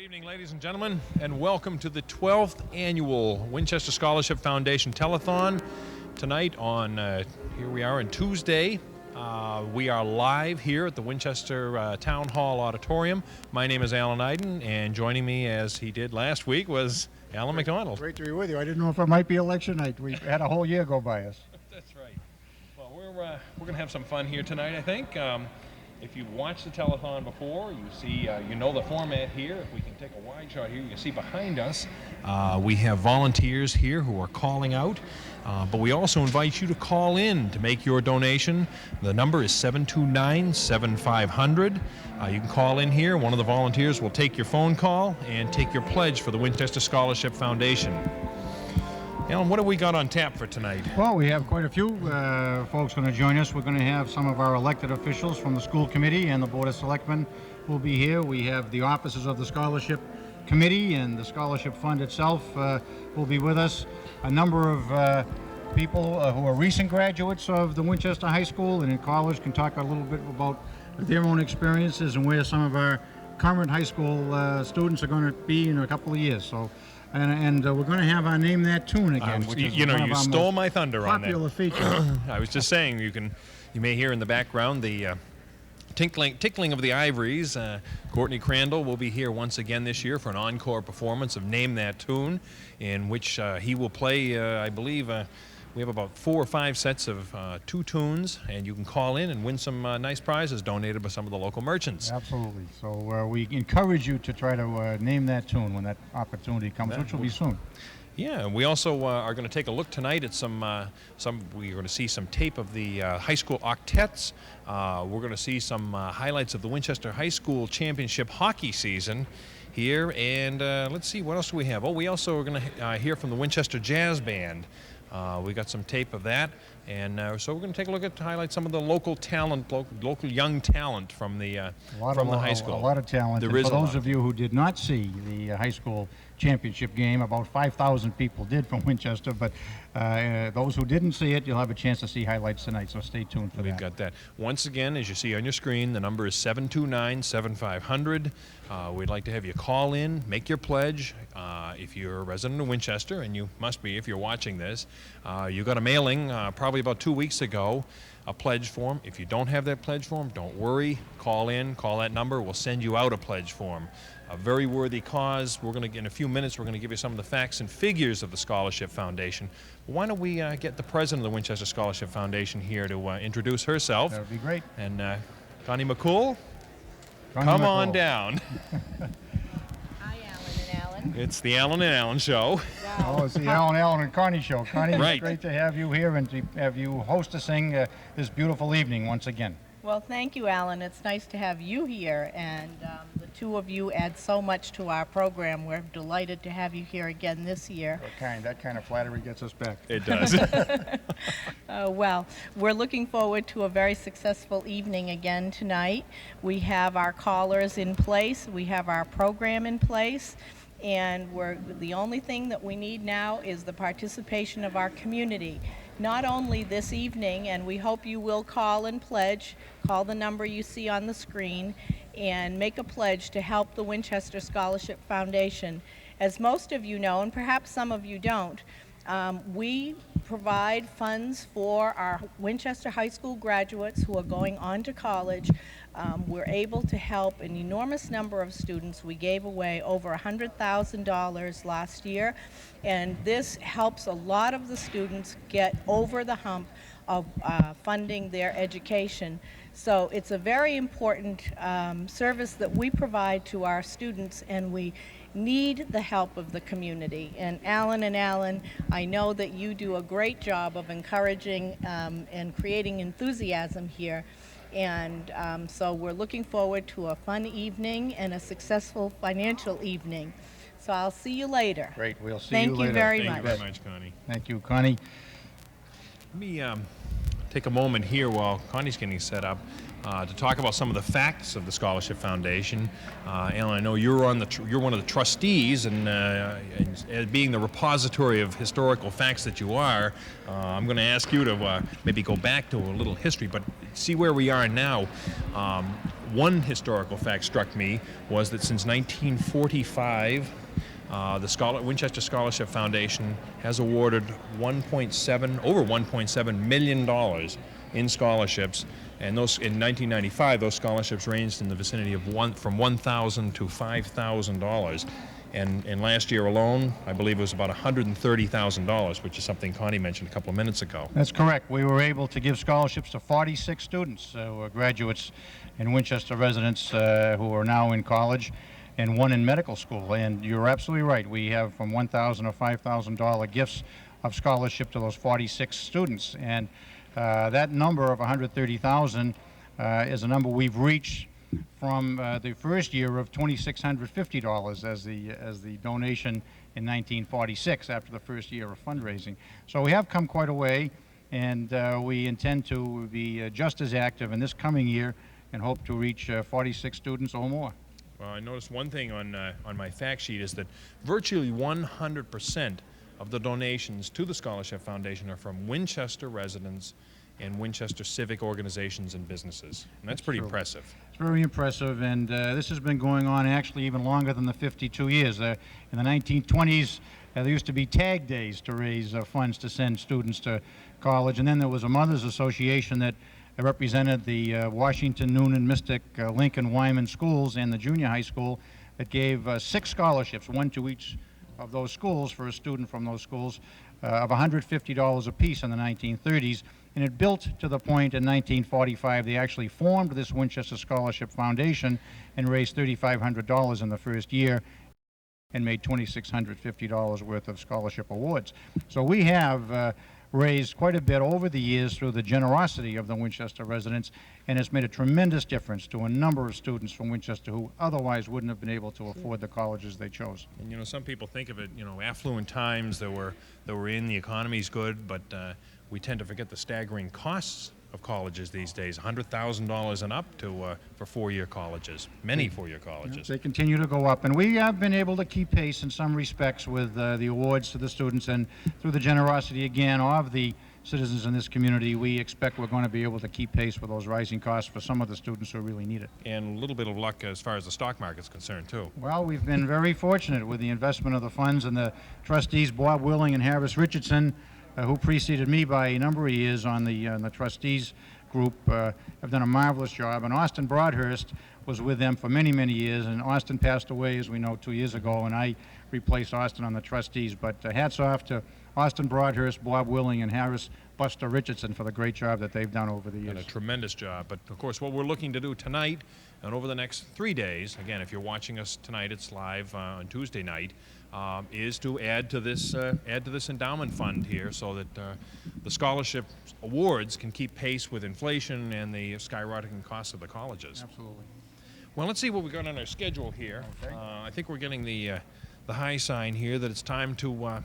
evening, ladies and gentlemen, and welcome to the 12th annual Winchester Scholarship Foundation Telethon. Tonight on, here we are on Tuesday, we are live here at the Winchester Town Hall Auditorium. My name is Alan Iden, and joining me as he did last week was Alan McDonald. Great to be with you. I didn't know if it might be election night. We had a whole year go by us. That's right. Well, we're going to have some fun here tonight, I think. If you've watched the telethon before, you see, you know the format here. If we can take a wide shot here, you can see behind us, we have volunteers here who are calling out, but we also invite you to call in to make your donation. The number is 729-7500. You can call in here. One of the volunteers will take your phone call and take your pledge for the Winchester Scholarship Foundation. Alan, what have we got on tap for tonight? Well, we have quite a few folks going to join us. We're going to have some of our elected officials from the school committee and the Board of Selectmen will be here. We have the officers of the Scholarship Committee and the Scholarship Fund itself will be with us. A number of people who are recent graduates of the Winchester High School and in college can talk a little bit about their own experiences and where some of our current high school students are going to be in a couple of years. So. And we're going to have our Name That Tune again, which is you know, one you of our stole most my thunder on that. popular feature. I was just saying, you may hear in the background the tickling of the ivories. Courtney Crandall will be here once again this year for an encore performance of Name That Tune, in which he will play, I believe, we have about 4 or 5 sets of 2 tunes, and you can call in and win some nice prizes donated by some of the local merchants. Absolutely. So we encourage you to try to name that tune when that opportunity comes, which will be soon. Yeah, we also are going to take a look tonight at we're going to see some tape of the high school octets. We're going to see some highlights of the Winchester High School Championship hockey season here, and let's see, what else do we have? Oh, we also are going to hear from the Winchester Jazz Band. We got some tape of that, and so we're going to take a look at to highlight some of the local talent, local young talent from the high school. A lot of talent. There and is for a those lot. of you who did not see the high school championship game, about 5,000 people did from Winchester, but those who didn't see it, you'll have a chance to see highlights tonight, so stay tuned for that. We've got that. Once again, as you see on your screen, the number is 729-7500. We'd like to have you call in, make your pledge. If you're a resident of Winchester, and you must be if you're watching this, you got a mailing probably about 2 weeks ago, a pledge form. If you don't have that pledge form, don't worry. Call in, call that number. We'll send you out a pledge form. A very worthy cause. We're going to, in a few minutes, we're going to give you some of the facts and figures of the Scholarship Foundation. Why don't we get the president of the Winchester Scholarship Foundation here to introduce herself. That would be great. And Connie McCool, Connie come McCool. on down. Hi, Alan and Alan. It's the Alan and Alan show. Wow. Oh, it's the Alan and Connie show. Connie, Right. it's great to have you here and to have you host us this beautiful evening once again. Well, thank you, Alan. It's nice to have you here, and the two of you add so much to our program. We're delighted to have you here again this year. That kind of flattery gets us back. It does. Well, we're looking forward to a very successful evening again tonight. We have our callers in place. We have our program in place. And the only thing that we need now is the participation of our community. Not only this evening, and we hope you will call and pledge, call the number you see on the screen, and make a pledge to help the Winchester Scholarship Foundation. As most of you know, and perhaps some of you don't, we provide funds for our Winchester High School graduates who are going on to college. We're able to help an enormous number of students. We gave away over $100,000 last year, and this helps a lot of the students get over the hump of funding their education. So it's a very important service that we provide to our students, and we need the help of the community. And Alan, I know that you do a great job of encouraging and creating enthusiasm here. And so we're looking forward to a fun evening and a successful financial evening. So I'll see you later. Great, we'll see Thank you later. you very Thank much. you very much, Connie. Thank you, Connie. Let me take a moment here while Connie's getting set up to talk about some of the facts of the Scholarship Foundation. Alan, I know you're one of the trustees, and being the repository of historical facts that you are, I'm going to ask you to maybe go back to a little history, but see where we are now. one historical fact struck me was that since 1945, the Winchester Scholarship Foundation has awarded over $1.7 million in scholarships, and those in 1995 those scholarships ranged in the vicinity of from $1,000 to $5,000. And last year alone, I believe it was about $130,000, which is something Connie mentioned a couple of minutes ago. That's correct. We were able to give scholarships to 46 students who are graduates and Winchester residents who are now in college, and one in medical school. And you're absolutely right. We have from $1,000 to $5,000 gifts of scholarship to those 46 students. And that number of $130,000 is a number we've reached from the first year of $2,650 as the donation in 1946 after the first year of fundraising. So we have come quite a way, and we intend to be just as active in this coming year and hope to reach 46 students or more. Well, I noticed one thing on my fact sheet is that virtually 100% of the donations to the Scholarship Foundation are from Winchester residents and Winchester civic organizations and businesses. And that's pretty impressive. It's very impressive, and this has been going on actually even longer than the 52 years. In the 1920s, there used to be tag days to raise funds to send students to college, and then there was a Mothers Association that represented the Washington, Noonan, Mystic, Lincoln, Wyman schools and the junior high school that gave 6 scholarships, one to each of those schools for a student from those schools, of $150 apiece in the 1930s. And it built to the point in 1945 they actually formed this Winchester Scholarship Foundation and raised $3,500 in the first year and made $2,650 worth of scholarship awards. So we have raised quite a bit over the years through the generosity of the Winchester residents, and it's made a tremendous difference to a number of students from Winchester who otherwise wouldn't have been able to afford the colleges they chose. And you know, some people think of it, affluent times that we're in, the economy's good, but we tend to forget the staggering costs of colleges these days, $100,000 and up to for four-year colleges, many four-year colleges. They continue to go up, and we have been able to keep pace in some respects with the awards to the students, and through the generosity again of the citizens in this community, we expect we're going to be able to keep pace with those rising costs for some of the students who really need it. And a little bit of luck as far as the stock market's concerned too. Well, we've been very fortunate with the investment of the funds, and the trustees Bob Willing and Harris Richardson, who preceded me by a number of years on the trustees group, have done a marvelous job. And Austin Broadhurst was with them for many, many years, and Austin passed away, as we know, 2 years ago, and I replaced Austin on the trustees. But hats off to Austin Broadhurst, Bob Willing, and Harris Buster Richardson for the great job that they've done over the years. Done a tremendous job. But of course, what we're looking to do tonight and over the next 3 days, again, if you're watching us tonight, it's live on Tuesday night, is to add to this endowment fund here, so that the scholarship awards can keep pace with inflation and the skyrocketing costs of the colleges. Absolutely. Well, let's see what we got on our schedule here. Okay. I think we're getting the high sign here that it's time to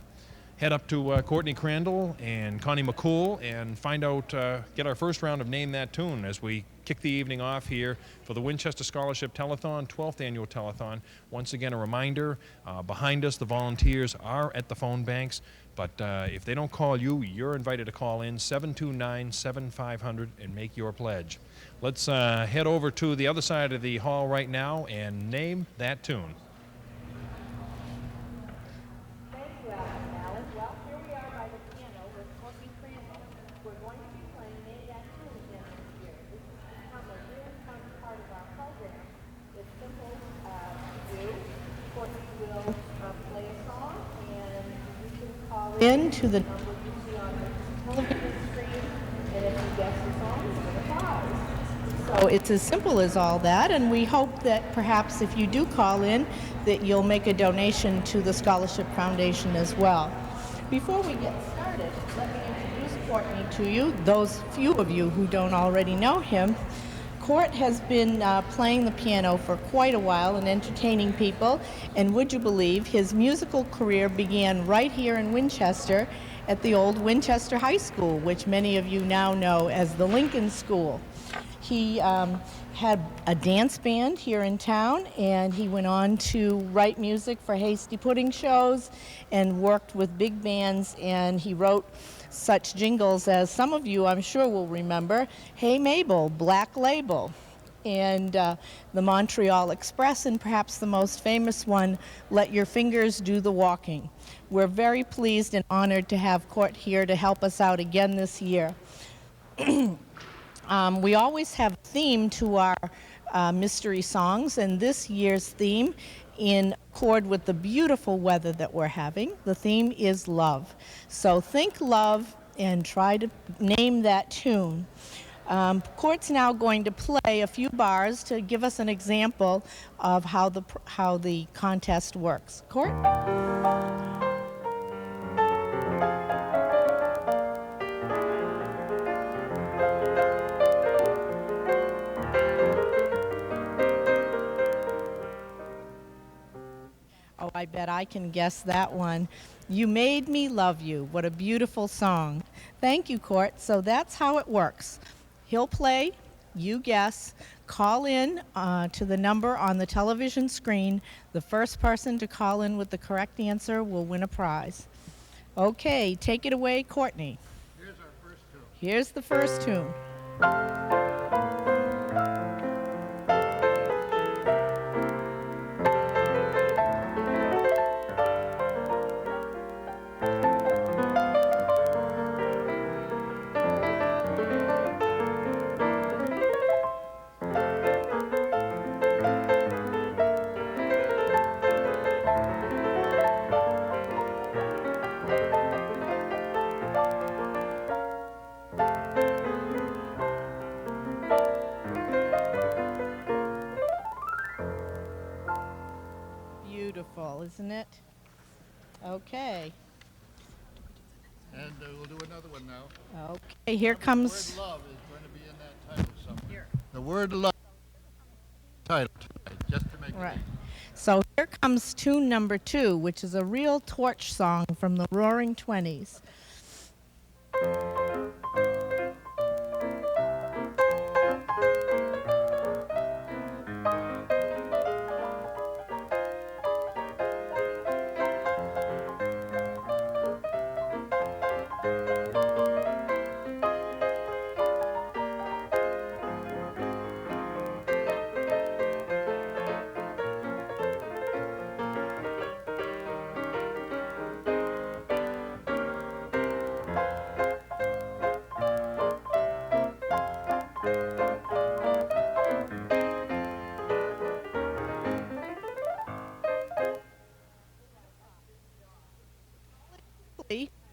head up to Courtney Crandall and Connie McCool and find out, get our first round of Name That Tune as we kick the evening off here for the Winchester Scholarship Telethon, 12th Annual Telethon. Once again, a reminder, behind us, the volunteers are at the phone banks, but if they don't call you, you're invited to call in 729-7500 and make your pledge. Let's head over to the other side of the hall right now and name that tune. Into the number you see on the television screen, and if you guess the song, you win a prize. So it's as simple as all that, and we hope that perhaps if you do call in, that you'll make a donation to the Scholarship Foundation as well. Before we get started, let me introduce Courtney to you, those few of you who don't already know him. Court has been playing the piano for quite a while and entertaining people, and would you believe his musical career began right here in Winchester at the old Winchester High School, which many of you now know as the Lincoln School. He had a dance band here in town, and he went on to write music for Hasty Pudding shows and worked with big bands, and he wrote such jingles as some of you I'm sure will remember: Hey Mabel, Black Label, and the Montreal Express, and perhaps the most famous one, Let Your Fingers Do the Walking. We're very pleased and honored to have Court here to help us out again this year. We always have a theme to our mystery songs, and this year's theme, in accord with the beautiful weather that we're having, the theme is love. So think love and try to name that tune. Court's now going to play a few bars to give us an example of how the contest works. Court? Oh, I bet I can guess that one. You Made Me Love You. What a beautiful song. Thank you, Court. So that's how it works. He'll play, you guess, call in to the number on the television screen. The first person to call in with the correct answer will win a prize. Okay, take it away, Courtney. Here's our first tune. Here's the first tune. Beautiful, isn't it? Okay. And we'll do another one now. Okay, here comes. The word love is going to be in that title somewhere. The word love title tonight, just to make Right. it So here comes tune number 2, which is a real torch song from the Roaring '20s.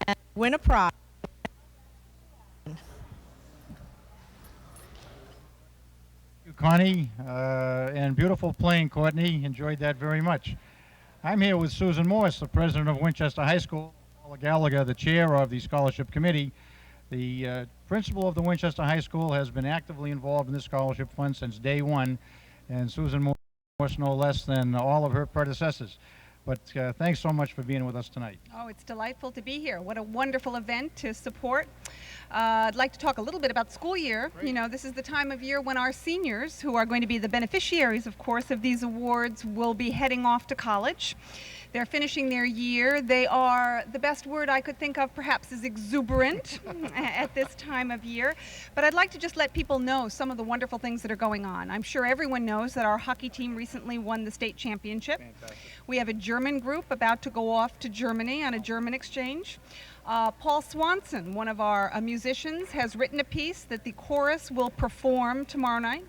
And win a prize. You, Connie, and beautiful playing, Courtney. Enjoyed that very much. I'm here with Susan Morse, the president of Winchester High School, Paula Gallagher, the chair of the scholarship committee. The principal of the Winchester High School has been actively involved in the scholarship fund since day one, and Susan Morse no less than all of her predecessors. But thanks so much for being with us tonight. Oh, it's delightful to be here. What a wonderful event to support. I'd like to talk a little bit about the school year. Great. You know, this is the time of year when our seniors, who are going to be the beneficiaries, of course, of these awards, will be heading off to college. They're finishing their year. They are, the best word I could think of perhaps is exuberant at this time of year. But I'd like to just let people know some of the wonderful things that are going on. I'm sure everyone knows that our hockey team recently won the state championship. Fantastic. We have a German group about to go off to Germany on a German exchange. Paul Swanson, one of our musicians, has written a piece that the chorus will perform tomorrow night.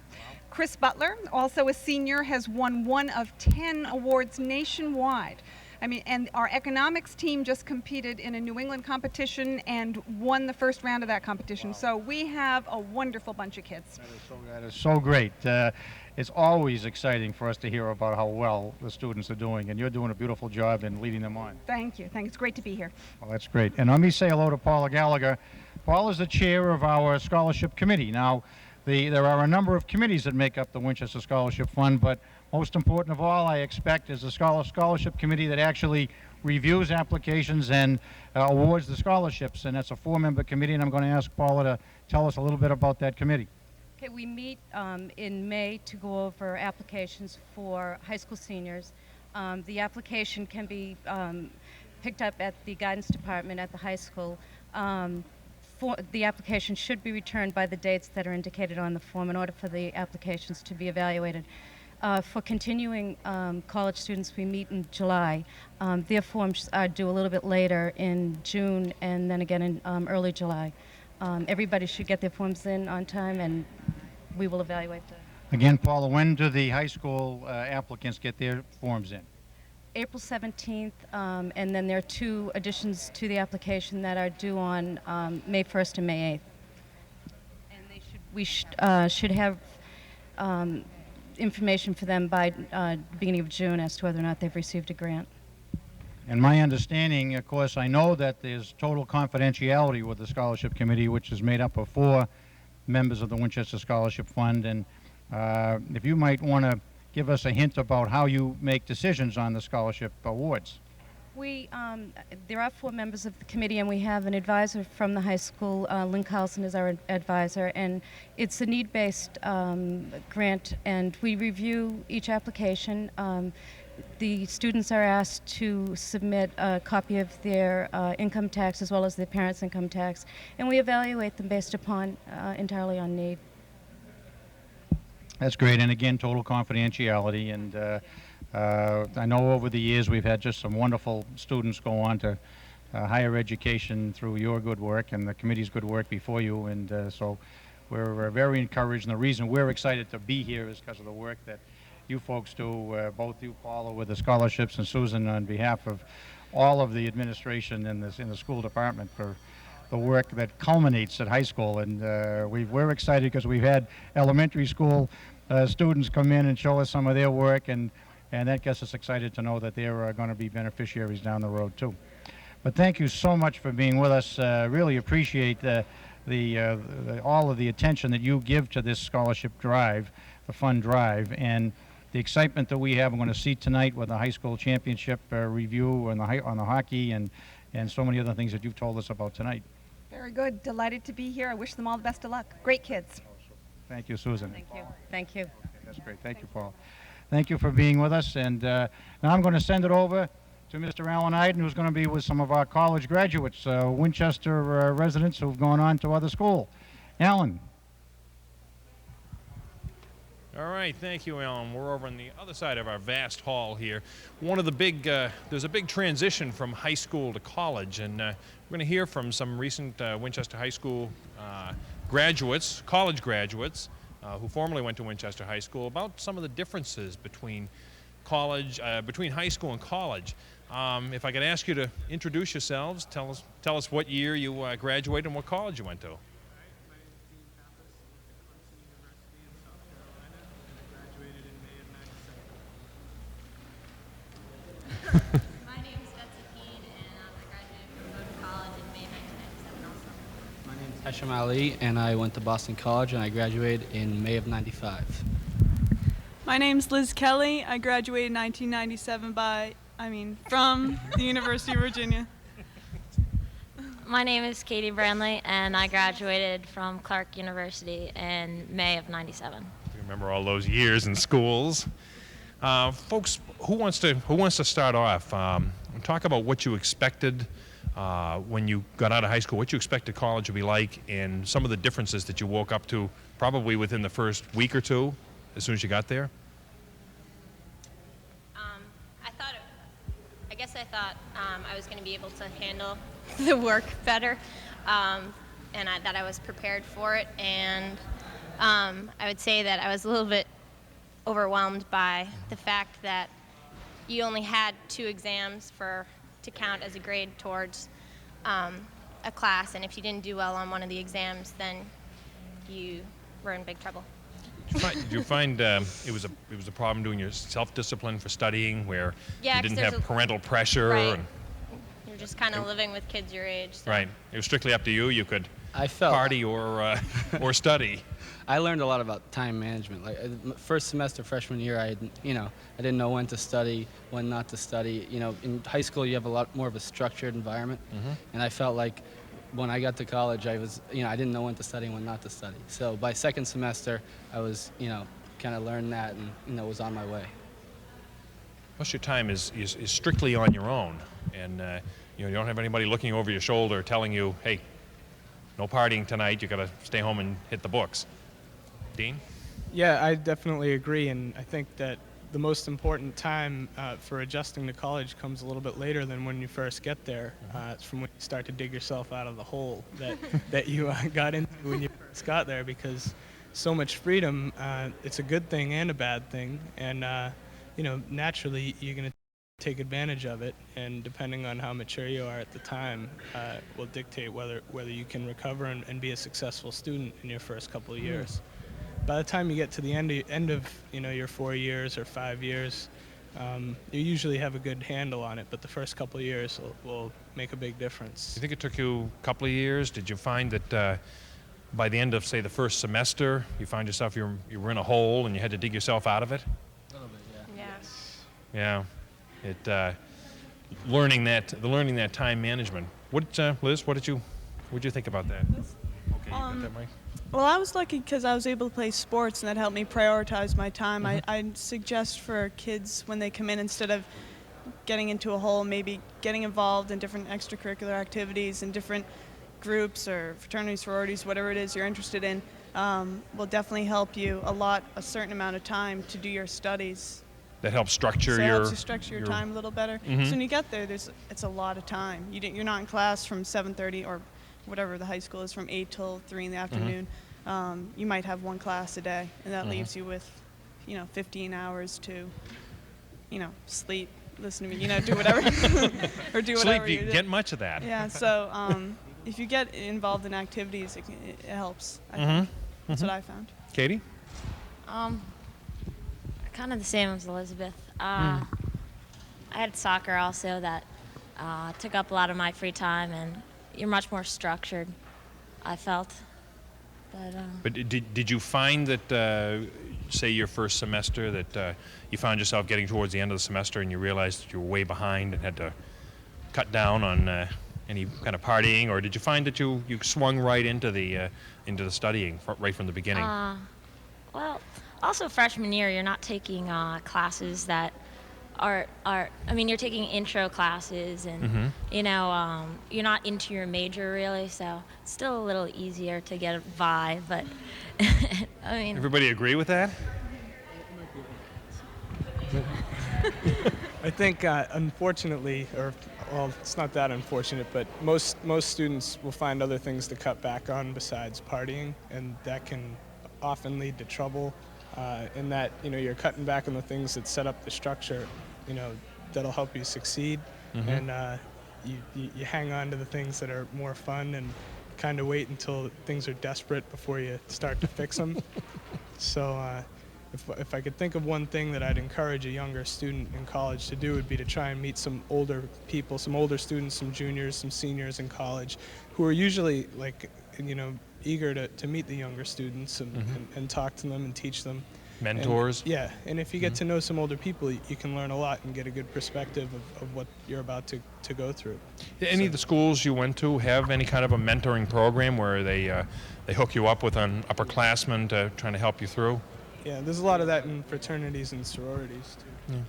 Chris Butler, also a senior, has won 1 of 10 awards nationwide. I mean, and our economics team just competed in a New England competition and won the first round of that competition. So we have a wonderful bunch of kids. That is so great. It's always exciting for us to hear about how well the students are doing, and you're doing a beautiful job in leading them on. Thank you. It's great to be here. Well, that's great. And let me say hello to Paula Gallagher. Paul is the chair of our scholarship committee. Now, there are a number of committees that make up the Winchester Scholarship Fund, but most important of all, I expect, is the scholarship committee that actually reviews applications and awards the scholarships. And that's a 4-member committee, and I'm going to ask Paula to tell us a little bit about that committee. Okay, we meet in May to go over applications for high school seniors. The application can be picked up at the guidance department at the high school. the application should be returned by the dates that are indicated on the form in order for the applications to be evaluated. For continuing college students, we meet in July. Their forms are due a little bit later in June and then again in early July. Everybody should get their forms in on time, and we will evaluate them. Again, Paula, when do the high school applicants get their forms in? April 17th, and then there are 2 additions to the application that are due on May 1st and May 8th. And we should have information for them by beginning of June as to whether or not they've received a grant. And my understanding, of course, I know that there's total confidentiality with the scholarship committee, which is made up of 4 members of the Winchester Scholarship Fund. And if you might want to give us a hint about how you make decisions on the scholarship awards. There are 4 members of the committee, and we have an advisor from the high school. Lynn Carlson is our advisor, and it's a need-based grant, and we review each application. The students are asked to submit a copy of their income tax as well as their parents' income tax, and we evaluate them based upon entirely on need. That's great, and again, total confidentiality. And I know over the years we've had just some wonderful students go on to higher education through your good work and the committee's good work before you, and so we're very encouraged. And the reason we're excited to be here is because of the work that you folks do, both you, Paula, with the scholarships, and Susan on behalf of all of the administration in the school department for the work that culminates at high school. And we're excited because we've had elementary school students come in and show us some of their work, and that gets us excited to know that they're going to be beneficiaries down the road too. But thank you so much for being with us. Really appreciate all of the attention that you give to this scholarship drive, the fund drive, and the excitement that we have. I'm going to see tonight with the high school championship review on the hockey and so many other things that you've told us about tonight. Very good. Delighted to be here. I wish them all the best of luck. Great kids. Thank you, Susan. Thank you. Thank you. Okay, that's great. Thank you, Paul. Thank you for being with us. And now I'm going to send it over to Mr. Alan Iden, who's going to be with some of our college graduates, Winchester residents who've gone on to other school. Alan. All right, thank you, Alan. We're over on the other side of our vast hall here. One of the big, there's a big transition from high school to college, and we're going to hear from some recent Winchester High School graduates, college graduates, who formerly went to Winchester High School, about some of the differences between college, between high school and college. If I could ask you to introduce yourselves, tell us what year you graduated and what college you went to. My name is Betsy Keene, and I graduated from Bowdoin College in May 1997 also. My name is Hesham Ali, and I went to Boston College, and I graduated in May of '95. My name's Liz Kelly. I graduated in 1997 from the University of Virginia. My name is Katie Branley, and I graduated from Clark University in May of '97. Remember all those years in schools. Folks, who wants to start off? Talk about what you expected when you got out of high school, what you expected college to be like, and some of the differences that you woke up to probably within the first week or two as soon as you got there. I thought I was going to be able to handle the work better, and that I was prepared for it. And I would say that I was a little bit overwhelmed by the fact that you only had 2 exams to count as a grade towards a class, and if you didn't do well on one of the exams, then you were in big trouble. Did you find it was a problem doing your self-discipline for studying, where you didn't have parental pressure? Right. And You're just kind of living with kids your age. So. right. It was strictly up to you. You could I felt party or study. I learned a lot about time management. Like first semester freshman year, I didn't know when to study, when not to study. In high school you have a lot more of a structured environment, and I felt like when I got to college, I didn't know when to study and when not to study. So by second semester, I was, kind of learned that and, was on my way. Most of your time is strictly on your own, and you don't have anybody looking over your shoulder telling you, hey, no partying tonight. You got to stay home and hit the books. Dean? Yeah, I definitely agree, and I think that the most important time for adjusting to college comes a little bit later than when you first get there. It's from when you start to dig yourself out of the hole that you got into when you first got there, because so much freedom, it's a good thing and a bad thing, and naturally you're going to take advantage of it, and depending on how mature you are at the time will dictate whether you can recover and be a successful student in your first couple of years. By the time you get to the end of your 4 years or 5 years, you usually have a good handle on it, but the first couple of years will make a big difference. You think it took you a couple of years? Did you find that by the end of, say, the first semester, you found yourself you were in a hole and you had to dig yourself out of it? A little bit, yeah. Yeah. Yeah. Learning that time management. What, Liz? What did you think about that? Okay, you got that, Mike? Well, I was lucky because I was able to play sports, and that helped me prioritize my time. I'd suggest for kids when they come in, instead of getting into a hole, maybe getting involved in different extracurricular activities and different groups or fraternities, sororities, whatever it is you're interested in, will definitely help you a certain amount of time to do your studies. That helps structure So it your... helps you structure your time a little better. So when you get there, it's a lot of time. You're not in class from 7:30 or whatever the high school is, from 8 till 3 in the afternoon. You might have one class a day, and that leaves you with 15 hours to sleep, listen to me, do whatever or do whatever. Sleep, you get much of that. Yeah, so if you get involved in activities, it helps. I think. That's what I found. Katie? Kind of the same as Elizabeth. I had soccer also that took up a lot of my free time, and you're much more structured, I felt. But did you find that, say, your first semester, that you found yourself getting towards the end of the semester and you realized that you were way behind and had to cut down on any kind of partying, or did you find that you swung right into the studying right from the beginning? Well, also freshman year, you're not taking classes that are you're taking intro classes, and you're not into your major really, so it's still a little easier to get a vibe, but Everybody agree with that? I think, unfortunately, well, it's not that unfortunate, but most students will find other things to cut back on besides partying, and that can often lead to trouble. In that you're cutting back on the things that set up the structure, that'll help you succeed, and you hang on to the things that are more fun and kind of wait until things are desperate before you start to fix them. So if I could think of one thing that I'd encourage a younger student in college to do, would be to try and meet some older people, some older students, some juniors, some seniors in college, who are usually eager to meet the younger students and talk to them and teach them. Mentors? And if you get to know some older people, you can learn a lot and get a good perspective of what you're about to go through. Any of the schools you went to have any kind of a mentoring program where they hook you up with an upperclassman trying to help you through? Yeah, there's a lot of that in fraternities and sororities, too.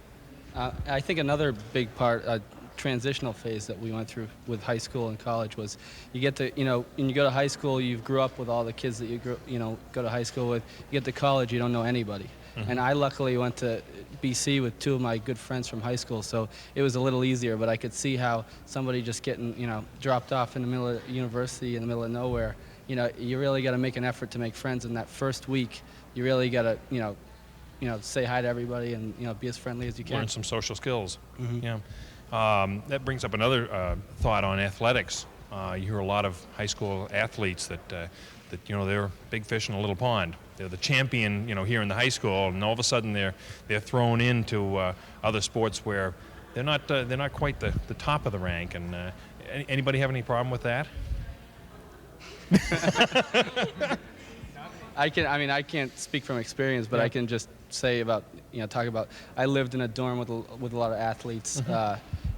I think another big part, transitional phase that we went through with high school and college was you get to, when you go to high school, you grew up with all the kids that you go to high school with. You get to college, you don't know anybody. And I luckily went to BC with two of my good friends from high school, so it was a little easier, but I could see how somebody just getting, dropped off in the middle of university in the middle of nowhere, you really got to make an effort to make friends in that first week. You really got to, say hi to everybody and, be as friendly as you can. Learn some social skills. Yeah. That brings up another thought on athletics. You hear a lot of high school athletes that they're big fish in a little pond. They're the champion, here in the high school, and all of a sudden they're thrown into other sports where they're not quite the top of the rank. And anybody have any problem with that? I can't speak from experience, but I can just say about, I lived in a dorm with a lot of athletes,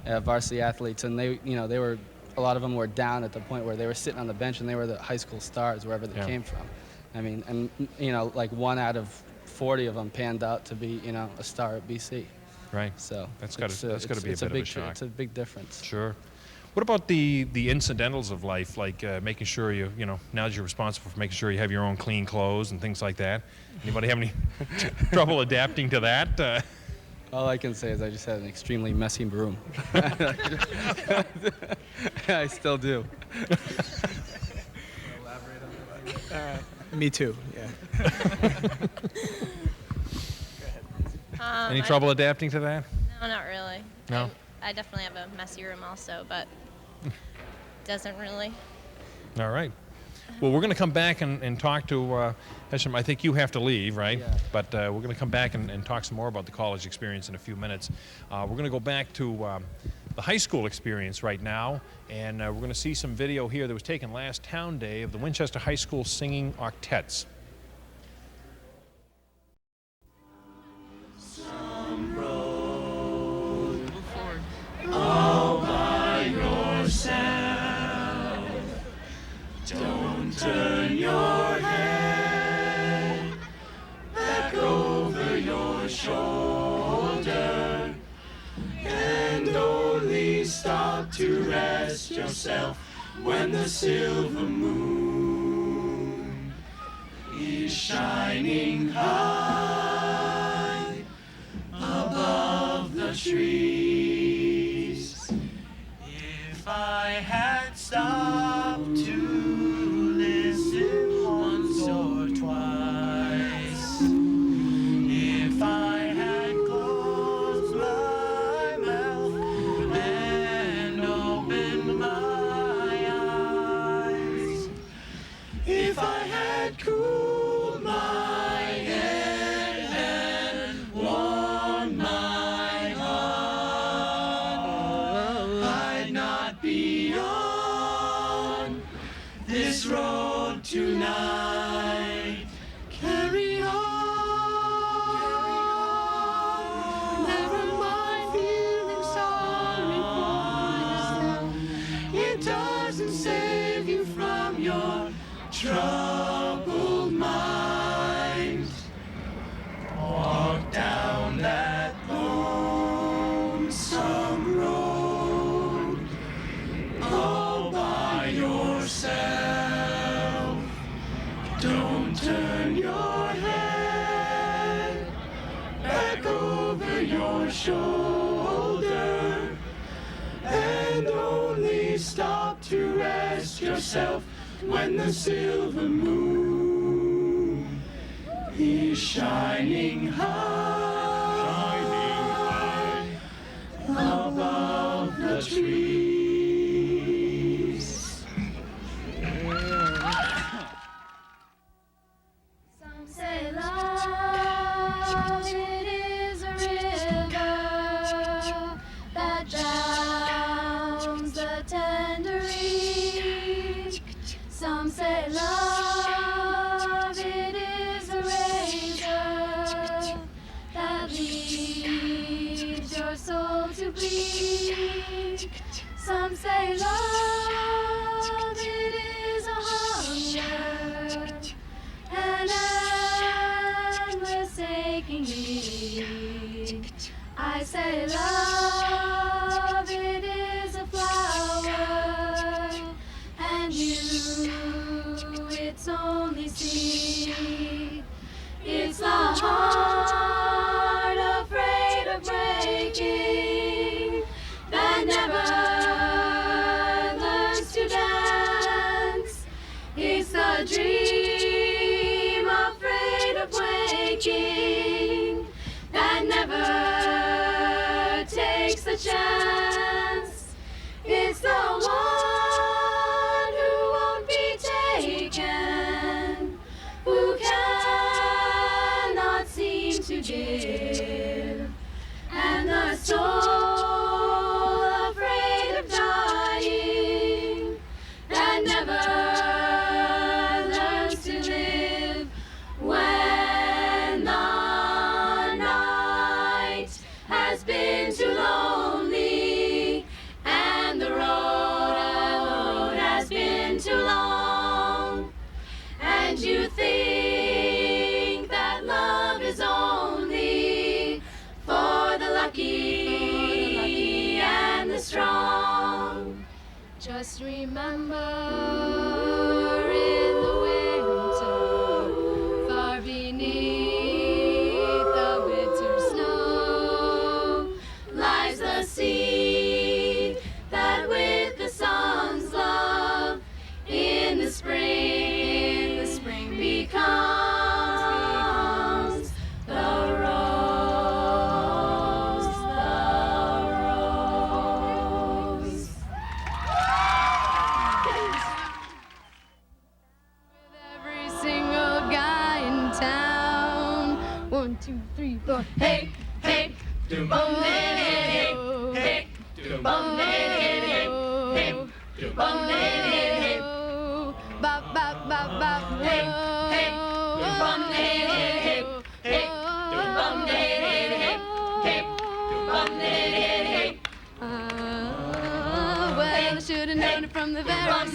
varsity athletes, and they were, a lot of them were down at the point where they were sitting on the bench and they were the high school stars wherever they came from. Like 1 out of 40 of them panned out to be, a star at BC. Right. So that's got to be a bit of a shock. It's a big difference. Sure. What about the incidentals of life, like making sure now that you're responsible for making sure you have your own clean clothes and things like that? Anybody have any trouble adapting to that? All I can say is I just had an extremely messy room. I still do. Me too, yeah. Any trouble adapting to that? No, not really. No? I definitely have a messy room also, but doesn't really. All right. Well, we're going to come back and talk to Hesham. I think you have to leave, right? Yeah. But we're going to come back and talk some more about the college experience in a few minutes. We're going to go back to the high school experience right now, and we're going to see some video here that was taken last Town Day of the Winchester High School singing octets. Some road all by yourself. Don't turn your head back over your shoulder, and only stop to rest yourself when the silver moon is shining high above the trees. If I had stopped to listen once or twice, if I had closed my mouth and opened my eyes, if I had cooled my head and warmed my heart, I'd not be on this road tonight. Carry on, never mind feeling sorry for yourself. It doesn't save you from your troubled mind. Walk down that lonesome road all by yourself. Don't turn your head back over your shoulder, and only stop to rest yourself when the silver moon is shining high above the trees. Some say love, it is a river that drowns the tender reed. Some say love, it is a razor that leaves your soul to bleed. Some say love, it is a hunger, an endless aching need. I say love, it is a flower, and you, its only seed. It's the heart afraid of breaking that never learns to dance. It's the dream afraid of waking that never takes the chance. It's the one who won't be taken, who cannot seem to give, and the soul afraid of dying that never learns to live. When the night has been too lonely and the road has been too long, and you think that love is only for the lucky and the strong, Just remember in the winter, far beneath the winter snow, lies the seed that with the sun's love in the spring becomes the rose, the rose. With every single guy in town. 1, 2, 3, 4. Hey, hey, do bum hey, hey, do bum hey, hey, do bum hey, bop bop bop bop. Hey, hey, do bum hey, hey, do bum hey, hey, do bum hey. Well, I should have known it from the very start.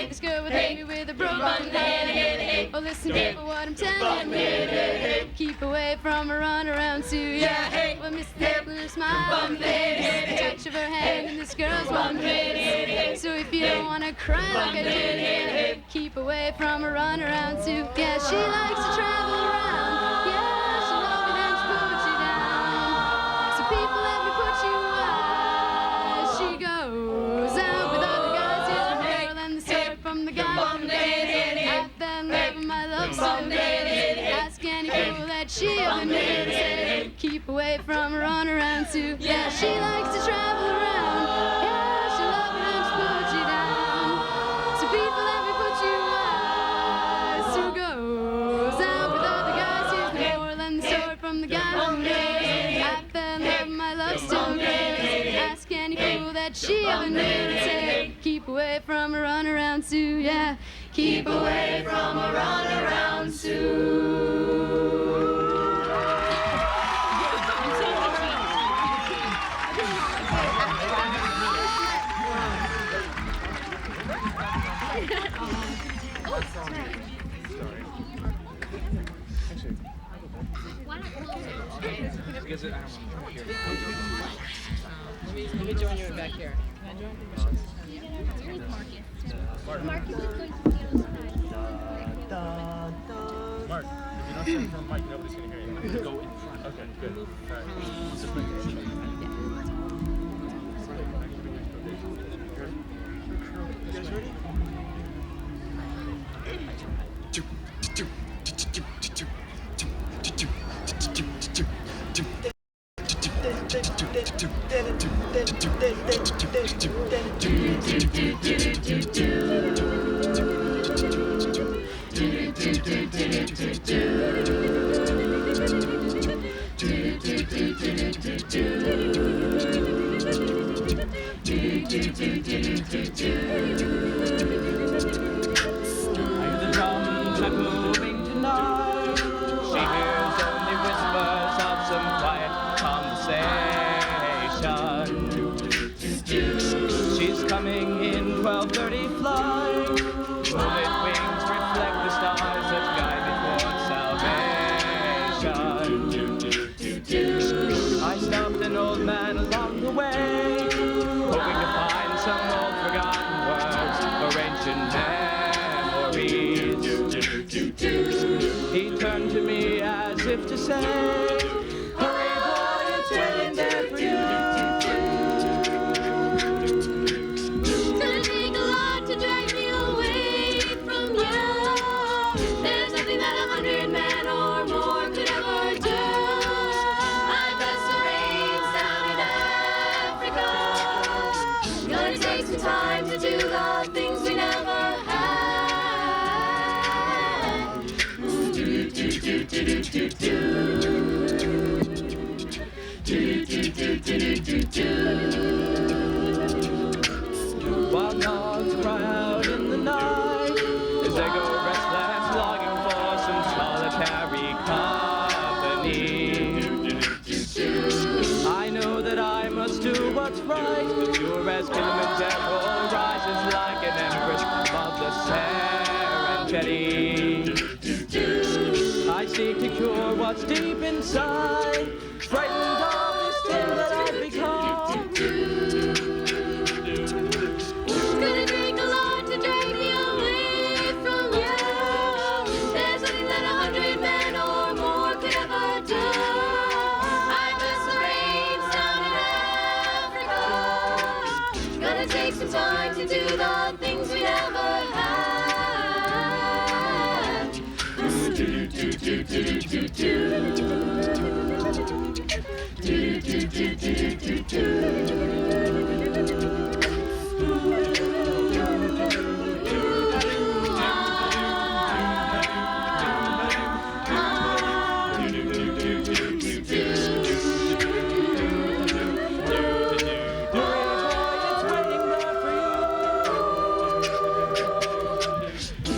This girl would hit me with a broken head. Oh, listen to what I'm telling you. Keep away from a runaround too. Yeah, well, Miss Dublin smile, the touch of her hand and this girl's one face. So if you don't wanna cry like I did, yeah, keep away from a runaround too. Yeah, she likes to travel around. Yeah, she loves it and she puts you down. So people let me put you out. She goes out with other guys. Here's the girl and the story from the guy. I fell in love with my love song. Ask any fool that she ever knew. Say, keep away from a runaround too. Yeah, she likes to travel around. Yeah, she loves it and she puts you down. So people let me put you out. So goes out with other guys. Here's the moral and the story from the guy who knows. I fell in love with my love story. Ask any fool that she ever knew. Say, keep away from a runaround too. Yeah, keep away from a runaround too. Let me join you back here. Can I join? Mark is going to Mark, if you're not sitting from the mic, nobody's going to hear you. Go in front. Okay, good. All right. You guys ready? The drums are moving tonight. She hears only whispers of some quiet conversation. She's coming in 12:30 flight. Moonlit wings reflect the stars that guide me towards salvation. I stopped an old man along the way, hoping to find some old forgotten words or ancient memories. He turned to me as if to say, hurry boy, it's waiting there for you. It's gonna take a lot to drag me away from you. There's nothing that 100 men or more could ever do. I'm just a rain down in Africa. Gonna take some time to do the things we never had. While dogs cry out in the night as they go restless, longing for some solitary company. I know that I must do what's right, pure as Kilimanjaro rises like an empress above the Serengeti. I seek to cure what's deep inside, frightened of this thing that I've become.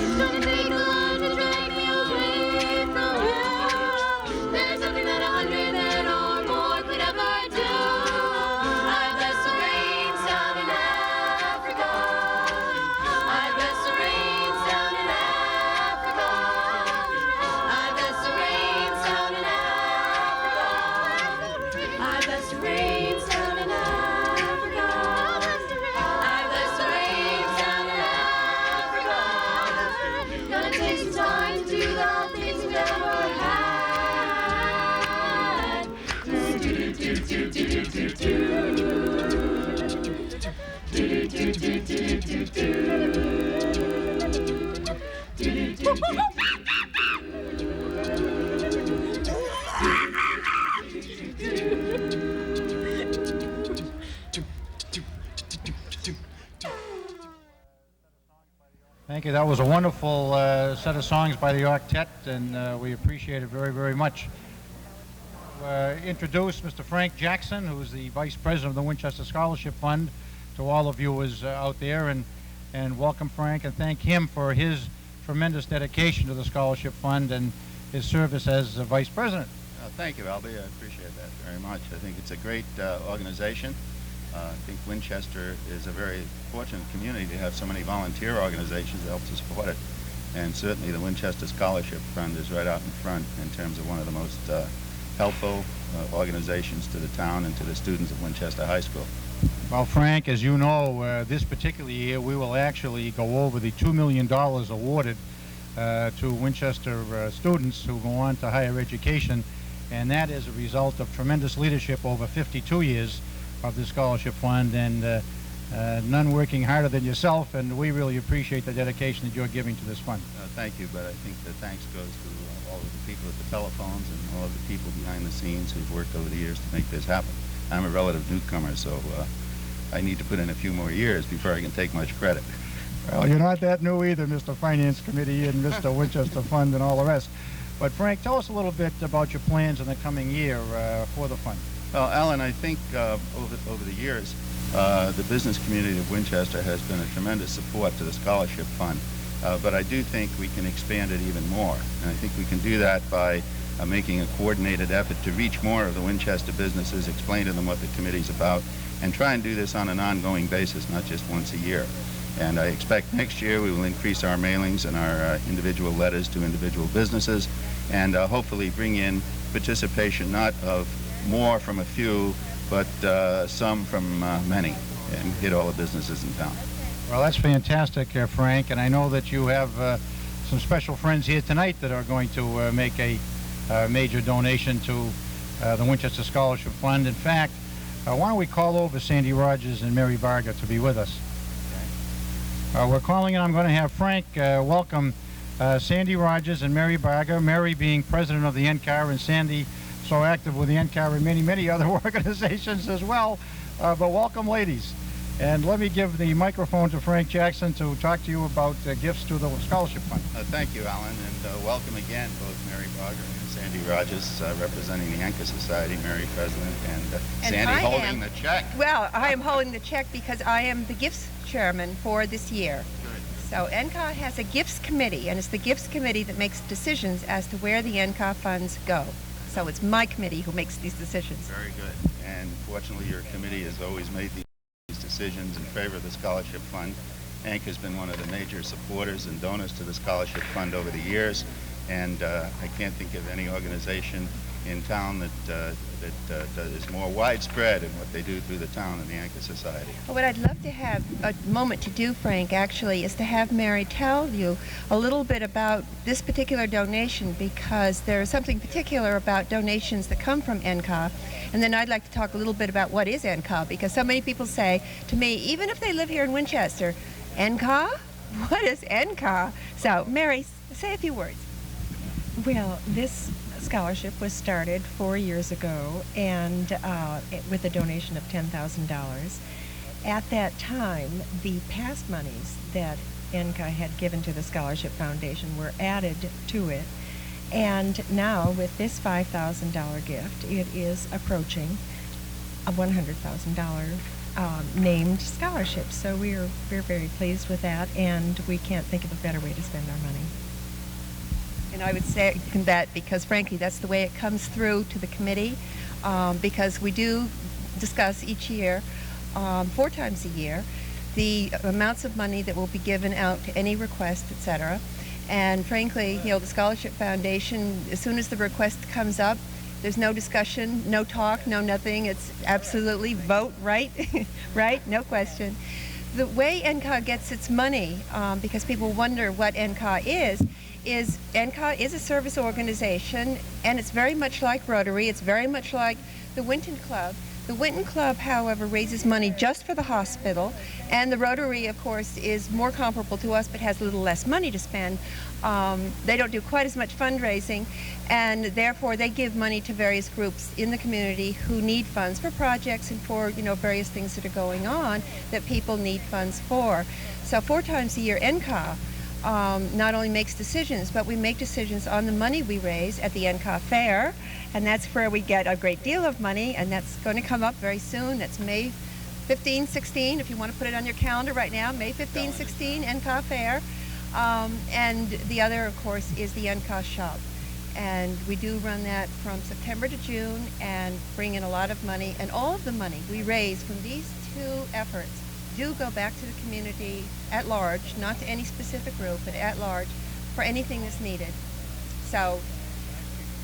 Gonna take a line to drag me away from you. There's nothing that 100 men or more could ever do. I bless the rains down in Africa. I bless the rains down in Africa. I bless the rains down in Africa. I bless the rains down in Africa. I bless the rains down in Africa. Gonna take some time to do the things we never had. Thank you. That was a wonderful set of songs by the octet, and we appreciate it very, very much. Introduce Mr. Frank Jackson, who's the Vice President of the Winchester Scholarship Fund, to all of you out there, and welcome Frank, and thank him for his tremendous dedication to the Scholarship Fund and his service as Vice President. Thank you, Albie. I appreciate that very much. I think it's a great organization. I think Winchester is a very fortunate community to have so many volunteer organizations that help to support it. And certainly the Winchester Scholarship Fund is right out in front in terms of one of the most helpful organizations to the town and to the students at Winchester High School. Well, Frank, as you know, this particular year we will actually go over the $2 million awarded to Winchester students who go on to higher education, and that is a result of tremendous leadership over 52 years of the Scholarship Fund, and none working harder than yourself, and we really appreciate the dedication that you're giving to this fund. Thank you, but I think the thanks goes to all of the people at the telephones and all of the people behind the scenes who've worked over the years to make this happen. I'm a relative newcomer, so I need to put in a few more years before I can take much credit. Well, you're not that new either, Mr. Finance Committee and Mr. Winchester Fund and all the rest. But Frank, tell us a little bit about your plans in the coming year for the fund. Well, Alan, I think over the years, the business community of Winchester has been a tremendous support to the Scholarship Fund, but I do think we can expand it even more. And I think we can do that by making a coordinated effort to reach more of the Winchester businesses, explain to them what the committee's about, and try and do this on an ongoing basis, not just once a year. And I expect next year we will increase our mailings and our individual letters to individual businesses, and hopefully bring in participation not of more from a few, but some from many, and hit all the businesses in town. Well, that's fantastic, Frank, and I know that you have some special friends here tonight that are going to make a major donation to the Winchester Scholarship Fund. In fact, why don't we call over Sandy Rogers and Mary Varga to be with us? We're calling, and I'm going to have Frank welcome Sandy Rogers and Mary Varga, Mary being president of the NCAR and Sandy so active with the NCAR and many, many other organizations as well. But welcome, ladies. And let me give the microphone to Frank Jackson to talk to you about gifts to the Scholarship Fund. Thank you, Alan, and welcome again both Mary Varga and Sandy Rogers, representing the Anchor Society, Mary President, and Sandy holding the check. Well, I am holding the check because I am the gifts chairman for this year. So NCAR has a gifts committee, and it's the gifts committee that makes decisions as to where the NCAR funds go. So it's my committee who makes these decisions. Very good. And fortunately, your committee has always made these decisions in favor of the Scholarship Fund. ANC has been one of the major supporters and donors to the Scholarship Fund over the years, and I can't think of any organization in town that is more widespread in what they do through the town than the Anchor Society. Well, what I'd love to have a moment to do, Frank, actually, is to have Mary tell you a little bit about this particular donation, because there is something particular about donations that come from NCAR. And then I'd like to talk a little bit about what is NCAR, because so many people say to me, even if they live here in Winchester, NCAR? What is NCAR? So, Mary, say a few words. Well, this scholarship was started 4 years ago and with a donation of $10,000. At that time, the past monies that ENCA had given to the Scholarship Foundation were added to it. And now, with this $5,000 gift, it is approaching a $100,000 named scholarship. So we're very pleased with that, and we can't think of a better way to spend our money. And I would say that because, frankly, that's the way it comes through to the committee, because we do discuss each year, 4 times a year, the amounts of money that will be given out to any request, etc. And frankly, the Scholarship Foundation, as soon as the request comes up, there's no discussion, no talk, no nothing. It's absolutely vote, right? Right? No question. The way NCA gets its money, because people wonder what NCA is NCA is a service organization, and it's very much like Rotary. It's very much like the Winton Club. The Winton Club, however, raises money just for the hospital, and the Rotary, of course, is more comparable to us but has a little less money to spend. They don't do quite as much fundraising, and therefore they give money to various groups in the community who need funds for projects and for various things that are going on that people need funds for. So 4 times a year, NCA not only makes decisions, but we make decisions on the money we raise at the NCA Fair, and that's where we get a great deal of money, and that's going to come up very soon. That's May 15, 16, if you want to put it on your calendar right now, May 15, 16, NCA Fair. And the other, of course, is the NCA Shop. And we do run that from September to June and bring in a lot of money, and all of the money we raise from these 2 efforts do go back to the community at large, not to any specific group, but at large, for anything that's needed. So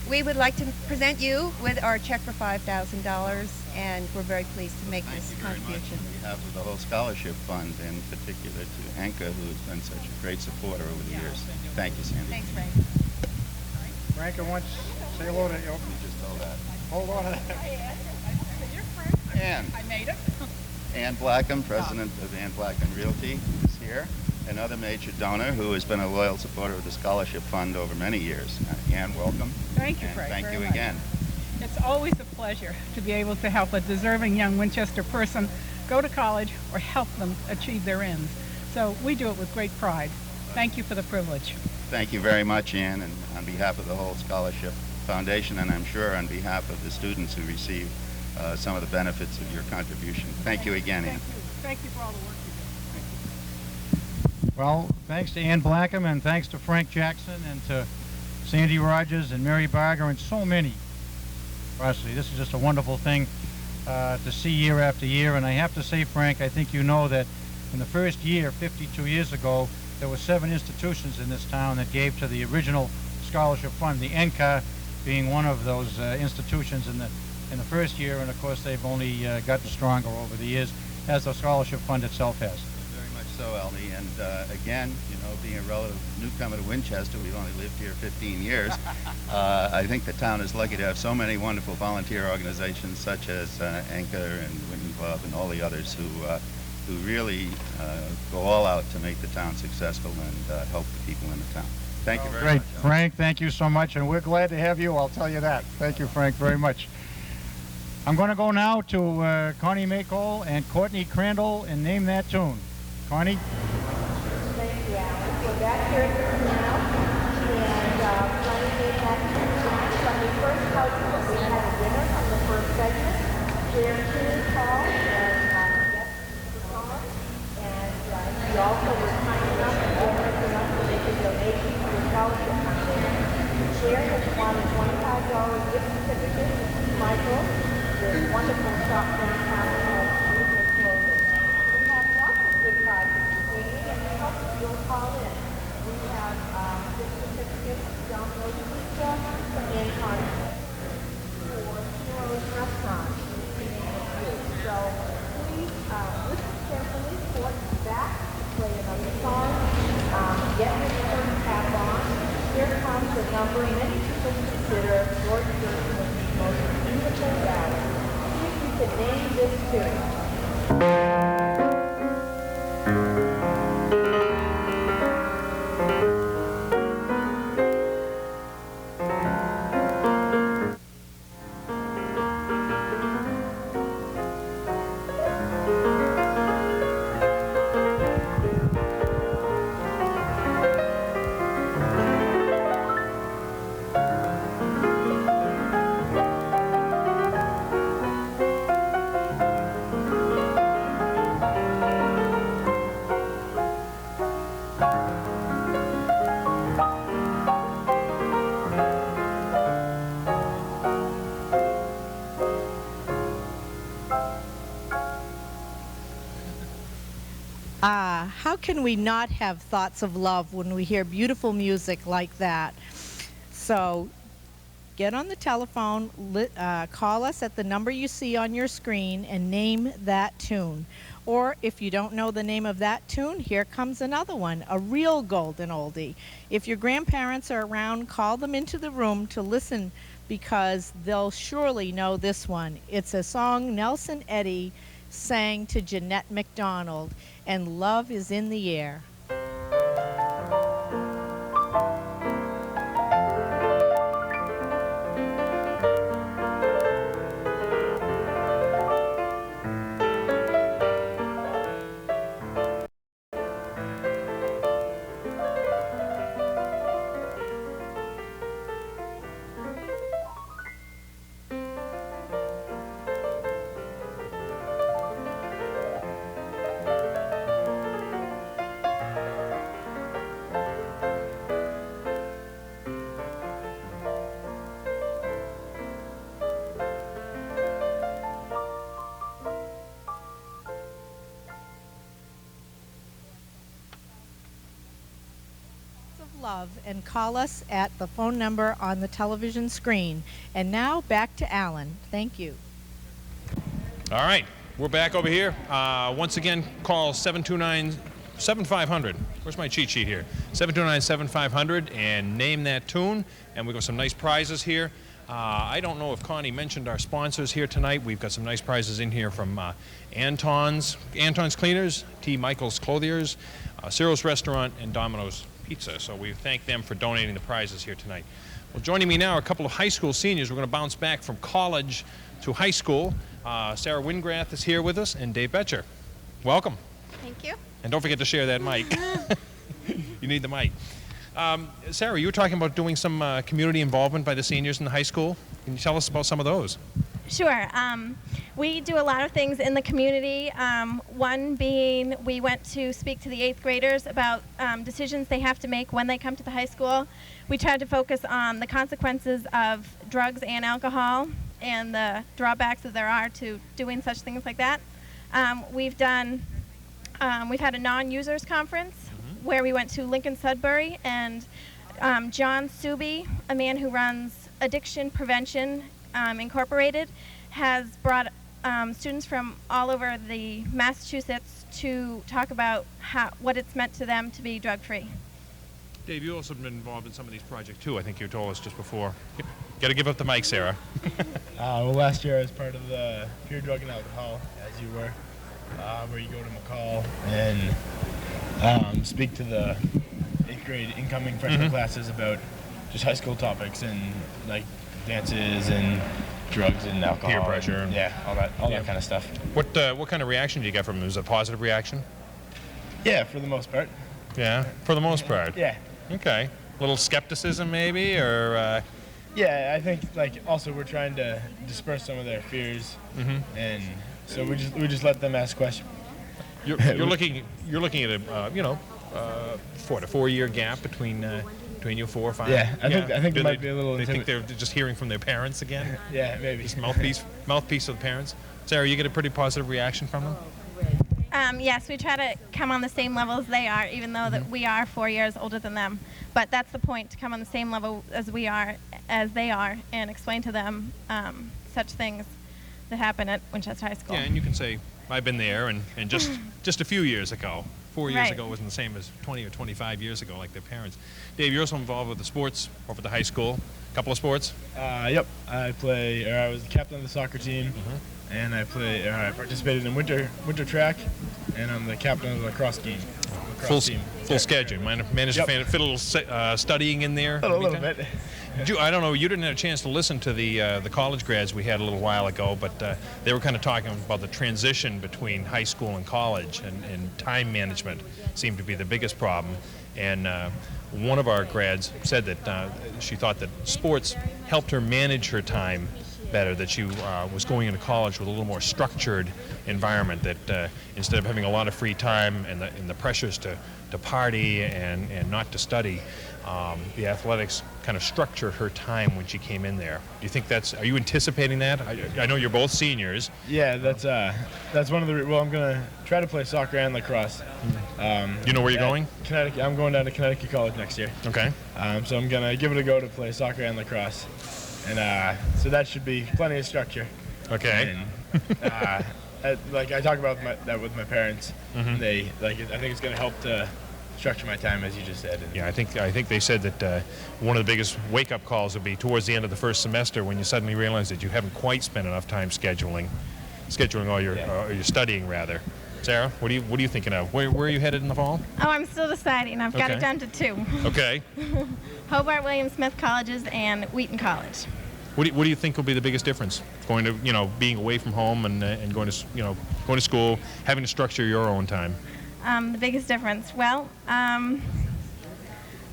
we would like to present you with our check for $5,000, and we're very pleased to make this contribution. On behalf of the whole scholarship fund, in particular to Anka, who has been such a great supporter over the years. Thank you, Sandy. Thanks, Frank. Frank, I want to say hello to you. You just told that. Hold on to that. Ann. I made it. Ann Blackham, president of Ann Blackham Realty, is here. Another major donor who has been a loyal supporter of the scholarship fund over many years. Ann, welcome. Thank you, and Frank. thank very you much. again. It's always a pleasure to be able to help a deserving young Winchester person go to college or help them achieve their ends. So we do it with great pride. Thank you for the privilege. Thank you very much, Ann, and on behalf of the whole Scholarship Foundation, and I'm sure on behalf of the students who receive some of the benefits of your contribution. Thank you again, Ann. Thank you for all the work you do. Well, thanks to Ann Blackham, and thanks to Frank Jackson, and to Sandy Rogers and Mary Barger, and so many. Honestly, this is just a wonderful thing to see year after year. And I have to say, Frank, I think you know that in the first year, 52 years ago, there were 7 institutions in this town that gave to the original scholarship fund, the NCA being one of those institutions in the first year, and of course they've only gotten stronger over the years, as the scholarship fund itself has. Very much so, Aldi. And again, being a relative newcomer to Winchester, we've only lived here 15 years. I think the town is lucky to have so many wonderful volunteer organizations such as Anchor and Winton Club and all the others who really go all out to make the town successful and help the people in the town. Thank you very Great. much. Frank, thank you so much, and we're glad to have you, I'll tell you that. Thank you, Frank, very much. I'm going to go now to Connie Maycole and Courtney Crandall and name that tune. Connie? Thank you, Alan. We're back here at the canal, and Connie made that tune from the first house that we had a winner from the first segment. There too called and yes, the song. And he also was kind enough and generous enough to make a donation to the scholarship foundation. Sharon has won a $25 gift certificate to Michael, this wonderful shop downtown called Beautiful Clothing. We have lots of good prizes this evening, and we hope that you'll call in. We have gift certificates to Domino's Pizza from Ann Carter for Heroes Restaurant. So please listen carefully, Court back, play another song, get your turn cap on. Here comes a number many people consider George Gershwin's most beautiful ballad. See if you can name this tune. How can we not have thoughts of love when we hear beautiful music like that? So get on the telephone, call us at the number you see on your screen and name that tune. Or if you don't know the name of that tune, here comes another one, a real golden oldie. If your grandparents are around, call them into the room to listen because they'll surely know this one. It's a song Nelson Eddy sang to Jeanette MacDonald, and Love is in the Air. Love and call us at the phone number on the television screen. And now back to Alan. Thank you. All right, we're back over here. Once again, call 729-7500. Where's my cheat sheet here? 729-7500 and name that tune. And we've got some nice prizes here. I don't know if Connie mentioned our sponsors here tonight. We've got some nice prizes in here from Anton's Cleaners, T. Michael's Clothiers, Cyril's Restaurant, and Domino's Pizza. So we thank them for donating the prizes here tonight. Well, joining me now are a couple of high school seniors. We're going to bounce back from college to high school. Sarah Wingrath is here with us, and Dave Betcher. Welcome. Thank you. And don't forget to share that mic. You need the mic. Sarah, you were talking about doing some community involvement by the seniors in the high school. Can you tell us about some of those? Sure. We do a lot of things in the community. One being we went to speak to the 8th graders about decisions they have to make when they come to the high school. We tried to focus on the consequences of drugs and alcohol and the drawbacks that there are to doing such things like that. We've had a non-users conference where we went to Lincoln Sudbury, and John Suby, a man who runs Addiction Prevention Incorporated, has brought students from all over the Massachusetts to talk about what it's meant to them to be drug-free. Dave, you've also been involved in some of these projects too, I think you told us just before. Got to give up the mic, Sarah. Well, last year I was part of the Pure Drug and Alcohol, as you were, where you go to McCall and speak to the 8th grade incoming freshman classes about just high school topics and like dances and drugs and alcohol. Peer pressure. And, yeah, all that kind of stuff. What kind of reaction did you get from them? Was it a positive reaction? Yeah, for the most part. Yeah, for the most part. Yeah. Okay. A little skepticism maybe, or? Yeah, I think like also we're trying to disperse some of their fears, and so we just let them ask questions. You're looking at a 4-year gap between you, 4 or 5. Yeah, I think there might be a little. They think they're just hearing from their parents again. Yeah, maybe. Just mouthpiece of the parents. Sarah, you get a pretty positive reaction from them. Yes, we try to come on the same level as they are, even though that we are 4 years older than them. But that's the point, to come on the same level as they are, and explain to them such things that happen at Winchester High School. Yeah, and you can say, I've been there, and just a few years ago. 4 years ago wasn't the same as 20 or 25 years ago, like their parents. Dave, you're also involved with the sports over at the high school. A couple of sports? Yep. I was the captain of the soccer team, and I participated in winter track, and I'm the captain of the lacrosse team. Full schedule. Managed to fit a little studying in there? A little bit. I don't know, you didn't have a chance to listen to the college grads we had a little while ago, but they were kind of talking about the transition between high school and college, and time management seemed to be the biggest problem. And one of our grads said that she thought that sports helped her manage her time better, that she was going into college with a little more structured environment, that instead of having a lot of free time and the pressures to party and not to study, the athletics kind of structured her time when she came in there. Do you think are you anticipating that? I know you're both seniors. Yeah, that's one of the. Well, I'm gonna try to play soccer and lacrosse. You know where you're going? Connecticut. I'm going down to Connecticut College next year. Okay. So I'm gonna give it a go to play soccer and lacrosse, and so that should be plenty of structure. Okay. And, like I talk about that with my parents. Mhm. They I think it's gonna help to structure my time, as you just said. Yeah, I think they said that one of the biggest wake-up calls would be towards the end of the first semester when you suddenly realize that you haven't quite spent enough time scheduling all your your studying rather. Sarah, what are you thinking of? Where are you headed in the fall? Oh, I'm still deciding. I've got Okay. it down to 2. Okay. Hobart William Smith Colleges and Wheaton College. What do you think will be the biggest difference? Going to being away from home and going to going to school, having to structure your own time. The biggest difference? Well, I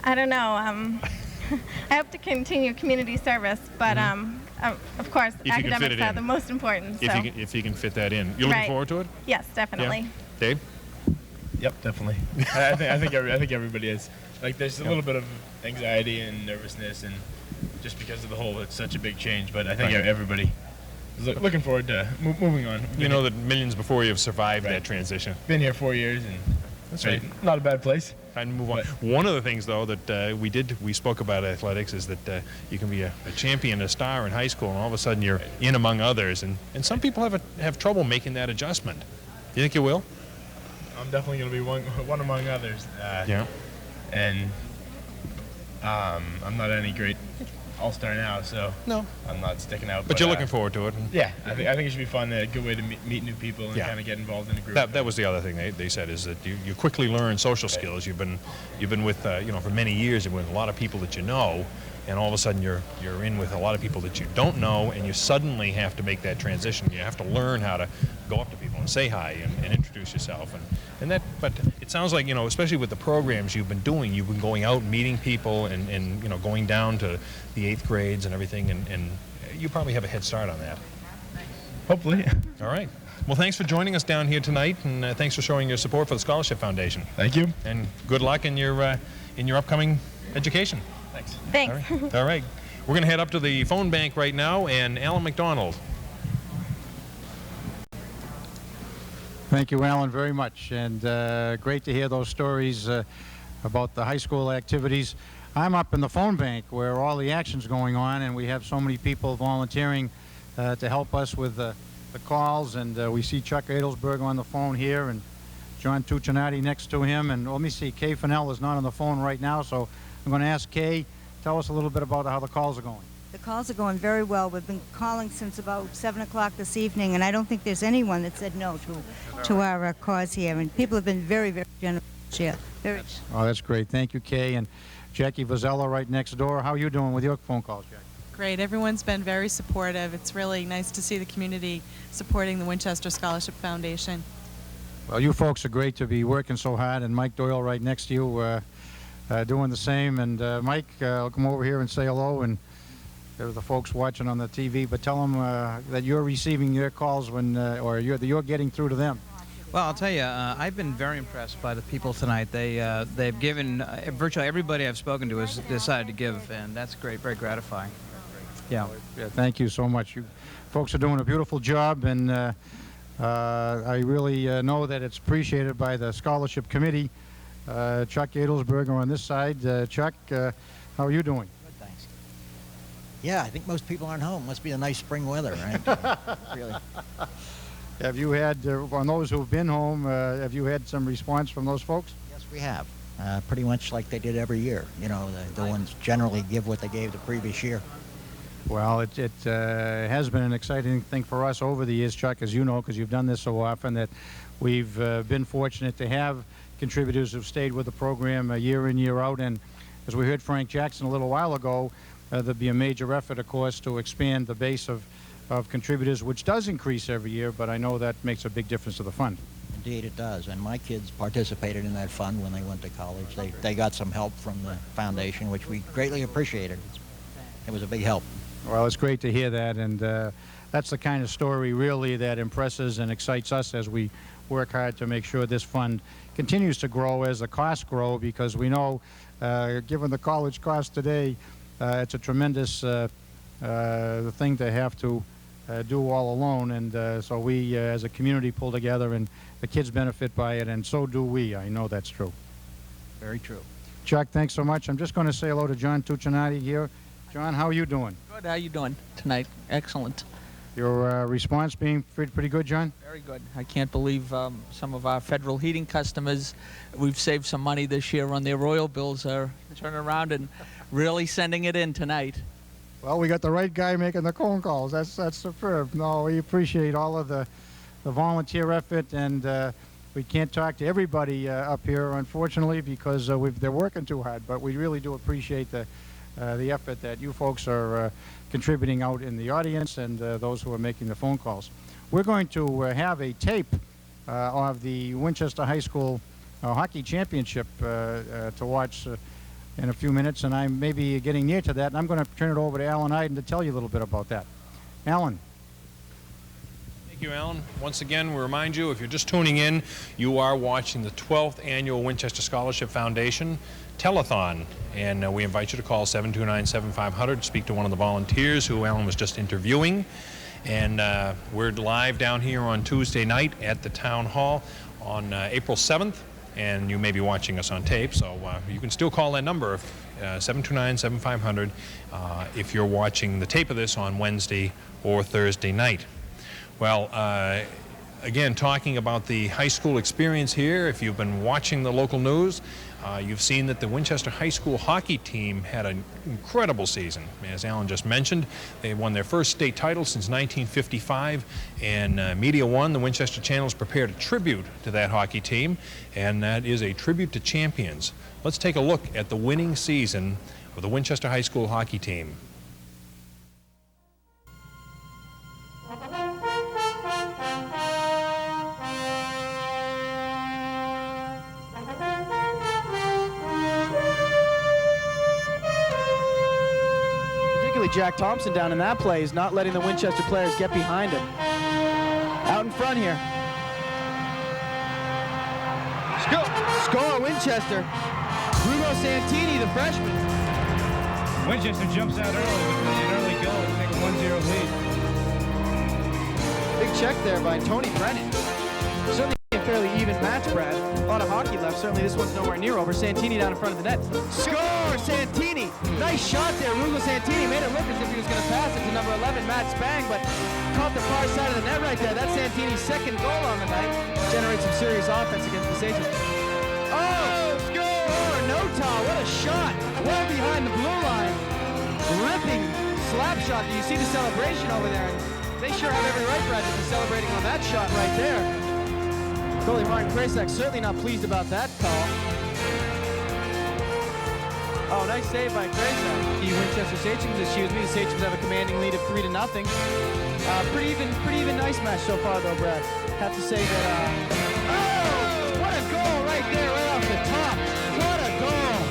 don't know. I hope to continue community service, but of course, If you can fit academics it are in. the most important. So. If you can fit that in, you're looking Right. forward to it. Yes, definitely. Yeah. Dave? Yep, definitely. I think everybody is. Like, there's a little bit of anxiety and nervousness, and just because of the whole, it's such a big change. But I think Right. everybody is looking forward to moving on. You know that millions before you have survived that transition. Been here 4 years, and That's right. Not a bad place. And move on. One of the things, though, that we spoke about athletics is that you can be a champion, a star in high school, and all of a sudden you're in among others, and some people have trouble making that adjustment. Do you think you will? I'm definitely going to be one among others. Yeah. And I'm not any great all-star now, so no, I'm not sticking out. But you're looking forward to it. Yeah, I think it should be fun. A good way to meet new people and kind of get involved in a group. That was the other thing they said, is that you quickly learn social skills. You've been with for many years, you've been with a lot of people that you know, and all of a sudden you're in with a lot of people that you don't know, and you suddenly have to make that transition. You have to learn how to go up to people and say hi and introduce yourself, but it sounds like, especially with the programs you've been doing, you've been going out and meeting people and going down to the 8th grades and everything, and you probably have a head start on that. Hopefully. All right. Well, thanks for joining us down here tonight, and thanks for showing your support for the Scholarship Foundation. Thank you. And good luck in your upcoming education. Thanks. Thanks. All right. All right. We're going to head up to the phone bank right now, and Alan McDonald. Thank you, Alan, very much, and great to hear those stories about the high school activities. I'm up in the phone bank where all the action's going on, and we have so many people volunteering to help us with the calls, and we see Chuck Adelsberg on the phone here, and John Tuccinati next to him, and let me see, Kay Fennell is not on the phone right now, so I'm going to ask Kay, tell us a little bit about how the calls are going. The calls are going very well. We've been calling since about 7 o'clock this evening, and I don't think there's anyone that said no to our cause here. And people have been very, very generous here. Oh, that's great. Thank you, Kay. And Jackie Vazella right next door. How are you doing with your phone calls, Jackie? Great. Everyone's been very supportive. It's really nice to see the community supporting the Winchester Scholarship Foundation. Well, you folks are great to be working so hard, and Mike Doyle right next to you doing the same. And Mike, I'll come over here and say hello, and there are the folks watching on the TV, but tell them that you're receiving your calls or you're getting through to them. Well, I'll tell you, I've been very impressed by the people tonight. They've given, virtually everybody I've spoken to has decided to give, and that's great, very gratifying. Yeah. Thank you so much. You folks are doing a beautiful job, and I really know that it's appreciated by the scholarship committee. Chuck Adelsberger on this side. Chuck, how are you doing? Yeah, I think most people aren't home. Must be a nice spring weather, right? Really. Have you had, on those who've been home, have you had some response from those folks? Yes, we have. Pretty much like they did every year. You know, the ones generally give what they gave the previous year. Well, it has been an exciting thing for us over the years, Chuck, as you know, because you've done this so often, that we've been fortunate to have contributors who've stayed with the program year in, year out. And as we heard Frank Jackson a little while ago, there'll be a major effort, of course, to expand the base of contributors, which does increase every year, but I know that makes a big difference to the fund. Indeed, it does. And my kids participated in that fund when they went to college. They got some help from the foundation, which we greatly appreciated. It was a big help. Well, it's great to hear that, and that's the kind of story really that impresses and excites us as we work hard to make sure this fund continues to grow as the costs grow, because we know, given the college cost today, it's a tremendous thing to have to do all alone, and so we as a community pull together, and the kids benefit by it, and so do we. I know that's true. Very true. Chuck, thanks so much. I'm just going to say hello to John Tuccinati here. John, how are you doing? Good. How you doing tonight? Excellent. Your response being pretty good, John? Very good. I can't believe some of our federal heating customers, we've saved some money this year on their oil bills, are turning around and really sending it in tonight. Well, we got the right guy making the phone calls. That's superb. No, we appreciate all of the volunteer effort, and we can't talk to everybody up here, unfortunately, because they're working too hard. But we really do appreciate the effort that you folks are contributing out in the audience, and those who are making the phone calls. We're going to have a tape of the Winchester High School Hockey Championship to watch in a few minutes, and I may be getting near to that, and I'm going to turn it over to Alan Iden to tell you a little bit about that. Alan. Thank you, Alan. Once again, we remind you, if you're just tuning in, you are watching the 12th Annual Winchester Scholarship Foundation Telethon, and we invite you to call 729-7500 to speak to one of the volunteers who Alan was just interviewing. And we're live down here on Tuesday night at the Town Hall on April 7th, and you may be watching us on tape, so you can still call that number, 729-7500, if you're watching the tape of this on Wednesday or Thursday night. Well, again, talking about the high school experience here, if you've been watching the local news, you've seen that the Winchester High School hockey team had an incredible season. As Alan just mentioned, they won their first state title since 1955, and Media One, the Winchester Channel's prepared a tribute to that hockey team, and that is a tribute to champions. Let's take a look at the winning season of the Winchester High School hockey team. Jack Thompson down in that play is not letting the Winchester players get behind him. Out in front here. Score Winchester. Bruno Santini, the freshman. Winchester jumps out early with an early goal to take a 1-0 lead. Big check there by Tony Brennan. Certainly a fairly even match, Brad. A lot of hockey left. Certainly this one's nowhere near over. Santini down in front of the net. Score, Santini! Nice shot there. Rugo Santini made it look as if he was going to pass it to number 11, Matt Spang, but caught the far side of the net right there. That's Santini's second goal on the night. Generates some serious offense against the Saints. Oh, score! Nota, what a shot! Well behind the blue line. Ripping slap shot. Do you see the celebration over there? They sure have every right, Brad, to be celebrating on that shot right there. Goalie Martin Krasek certainly not pleased about that call. Oh, nice save by Krasek. The Winchester Sachems, excuse me. The Sachems have a commanding lead of 3-0. Pretty even nice match so far, though, Brad. Have to say that. Oh, what a goal right there, right off the top. What a goal.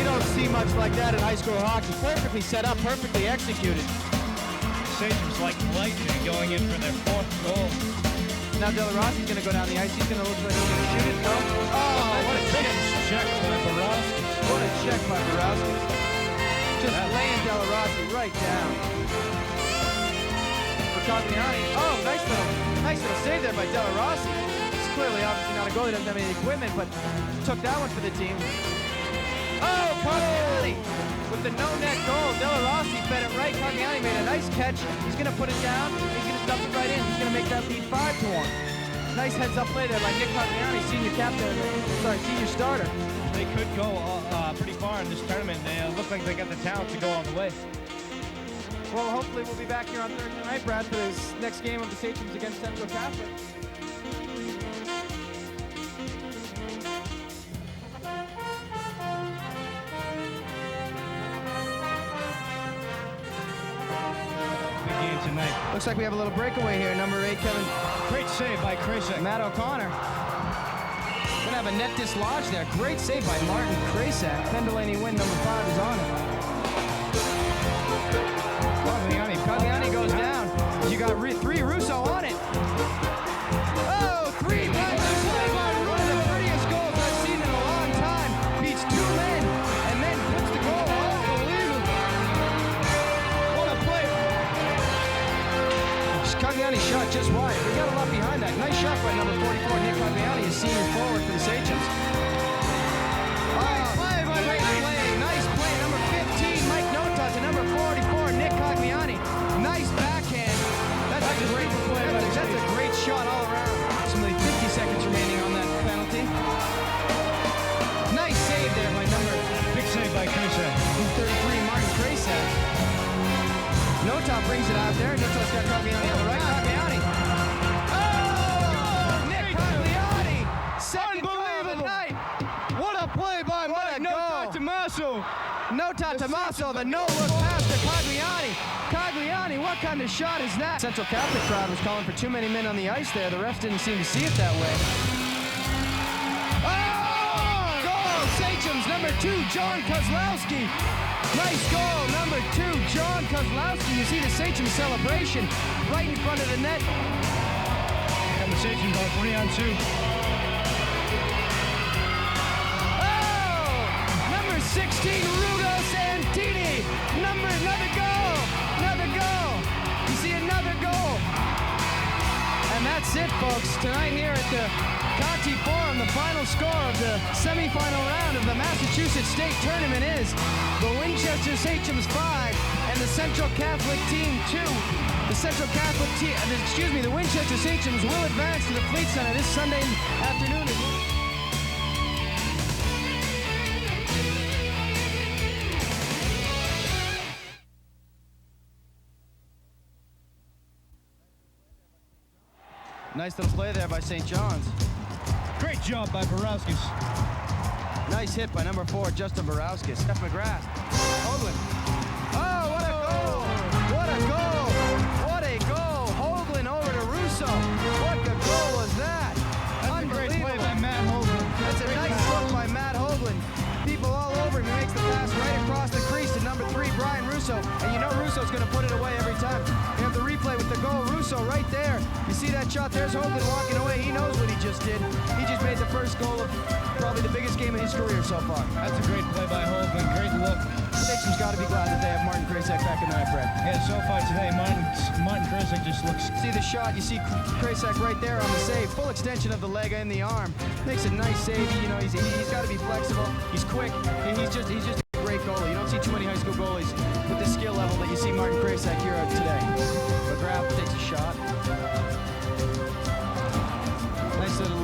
You don't see much like that in high school hockey. Perfectly set up, perfectly executed. Sachems like lightning going in for their fourth goal. Now De La Rossi's going to go down the ice. He's going to look like he's going to shoot it. No. Oh, what a check by Borowski. What a check by Borowski. Just laying De La Rossi right down. For Cogliani. Oh, nice little save there by De La Rossi. It's clearly obviously not a goalie, doesn't have any equipment, but took that one for the team. Oh, Cogliani with the no-net goal. De La Rossi fed it right. Cogliani made a nice catch. He's going to put it down. He's going to dump it right in. He's going to make that lead 5-1. Nice heads-up play there by Nick Cogliani, senior starter. They could go pretty far in this tournament. They look like they got the talent to go all the way. Well, hopefully we'll be back here on Thursday night, Brad, for this next game of the Sachems against Central Catholic. Tonight. Looks like we have a little breakaway here. Number 8, Kevin. Great save by Krasek. Matt O'Connor. Gonna have a net dislodged there. Great save by Martin Krasek. Penn Delaney win, number 5 is on it. got three Russo on it. Oh, three by Russo. One of the prettiest goals I've seen in a long time. Beats two men and then puts the goal. Unbelievable. What a play. Cagliani shot just wide. We got a lot behind that. Nice shot by number 44, Nick Cagliani, a senior forward for the Sachems. Nice play, number 15, Mike Nota to number 44, Nick Cagliani. Nice backhand. That's a great play. That's a great shot all around. Approximately 50 seconds remaining on that penalty. Nice save there by Big save by Kraysak. 33, Martin Kraysak. Nota brings it out there. Nota's got Cagliani on the right. Cagliani. Oh! Nick Cagliani! Second goal of the night. What a play by Mike Nota Tommaso. Nota Tommaso, the no-look pass to Cagliani. Cagliani, what kind of shot is that? Central Catholic crowd was calling for too many men on the ice there. The refs didn't seem to see it that way. Oh! Goal! Sachems, number 2, John Kozlowski. Nice goal, number 2, John Kozlowski. You see the Sachems celebration right in front of the net. And the Sachems are 3-on-2. Oh! Number 16, Rugo Santini. Another goal. Another goal. You see another goal. And that's it, folks. Tonight here at the Conti Forum, the final score of the semifinal round of the Massachusetts State Tournament is the Winchester Sachems 5 and the Central Catholic Team 2. The Central Catholic team, the Winchester Sachems will advance to the Fleet Center this Sunday afternoon. Nice little play there by St. John's. Great job by Borowskis. Nice hit by number 4, Justin Borowskis. Steph McGrath. Hoagland. Oh, what a goal! What a goal! What a goal! Hoagland over to Russo. What the goal was that? That's a great play by Matt Hoagland. That's a nice look by Matt Hoagland. People all over him. He makes the pass right across the crease to number 3, Brian Russo. And you know Russo's going to put it away every time. You have the replay with the goal. Russo right there. You see that shot? There's Hoagland walking away. He knows what he just did. He just made the first goal of probably the biggest game of his career so far. That's a great play by Hoagland. Great look. Sachems got to be glad that they have Martin Kraysak back in the net, Fred. Yeah, so far today, Martin Kraysak just looks... See the shot? You see Kraysak right there on the save. Full extension of the leg and the arm. Makes a nice save. You know, he's got to be flexible. He's quick. He's just a great goalie. You don't see too many high school goalies with the skill level that you see Martin Kraysak here today. McGrath takes a shot. Nice little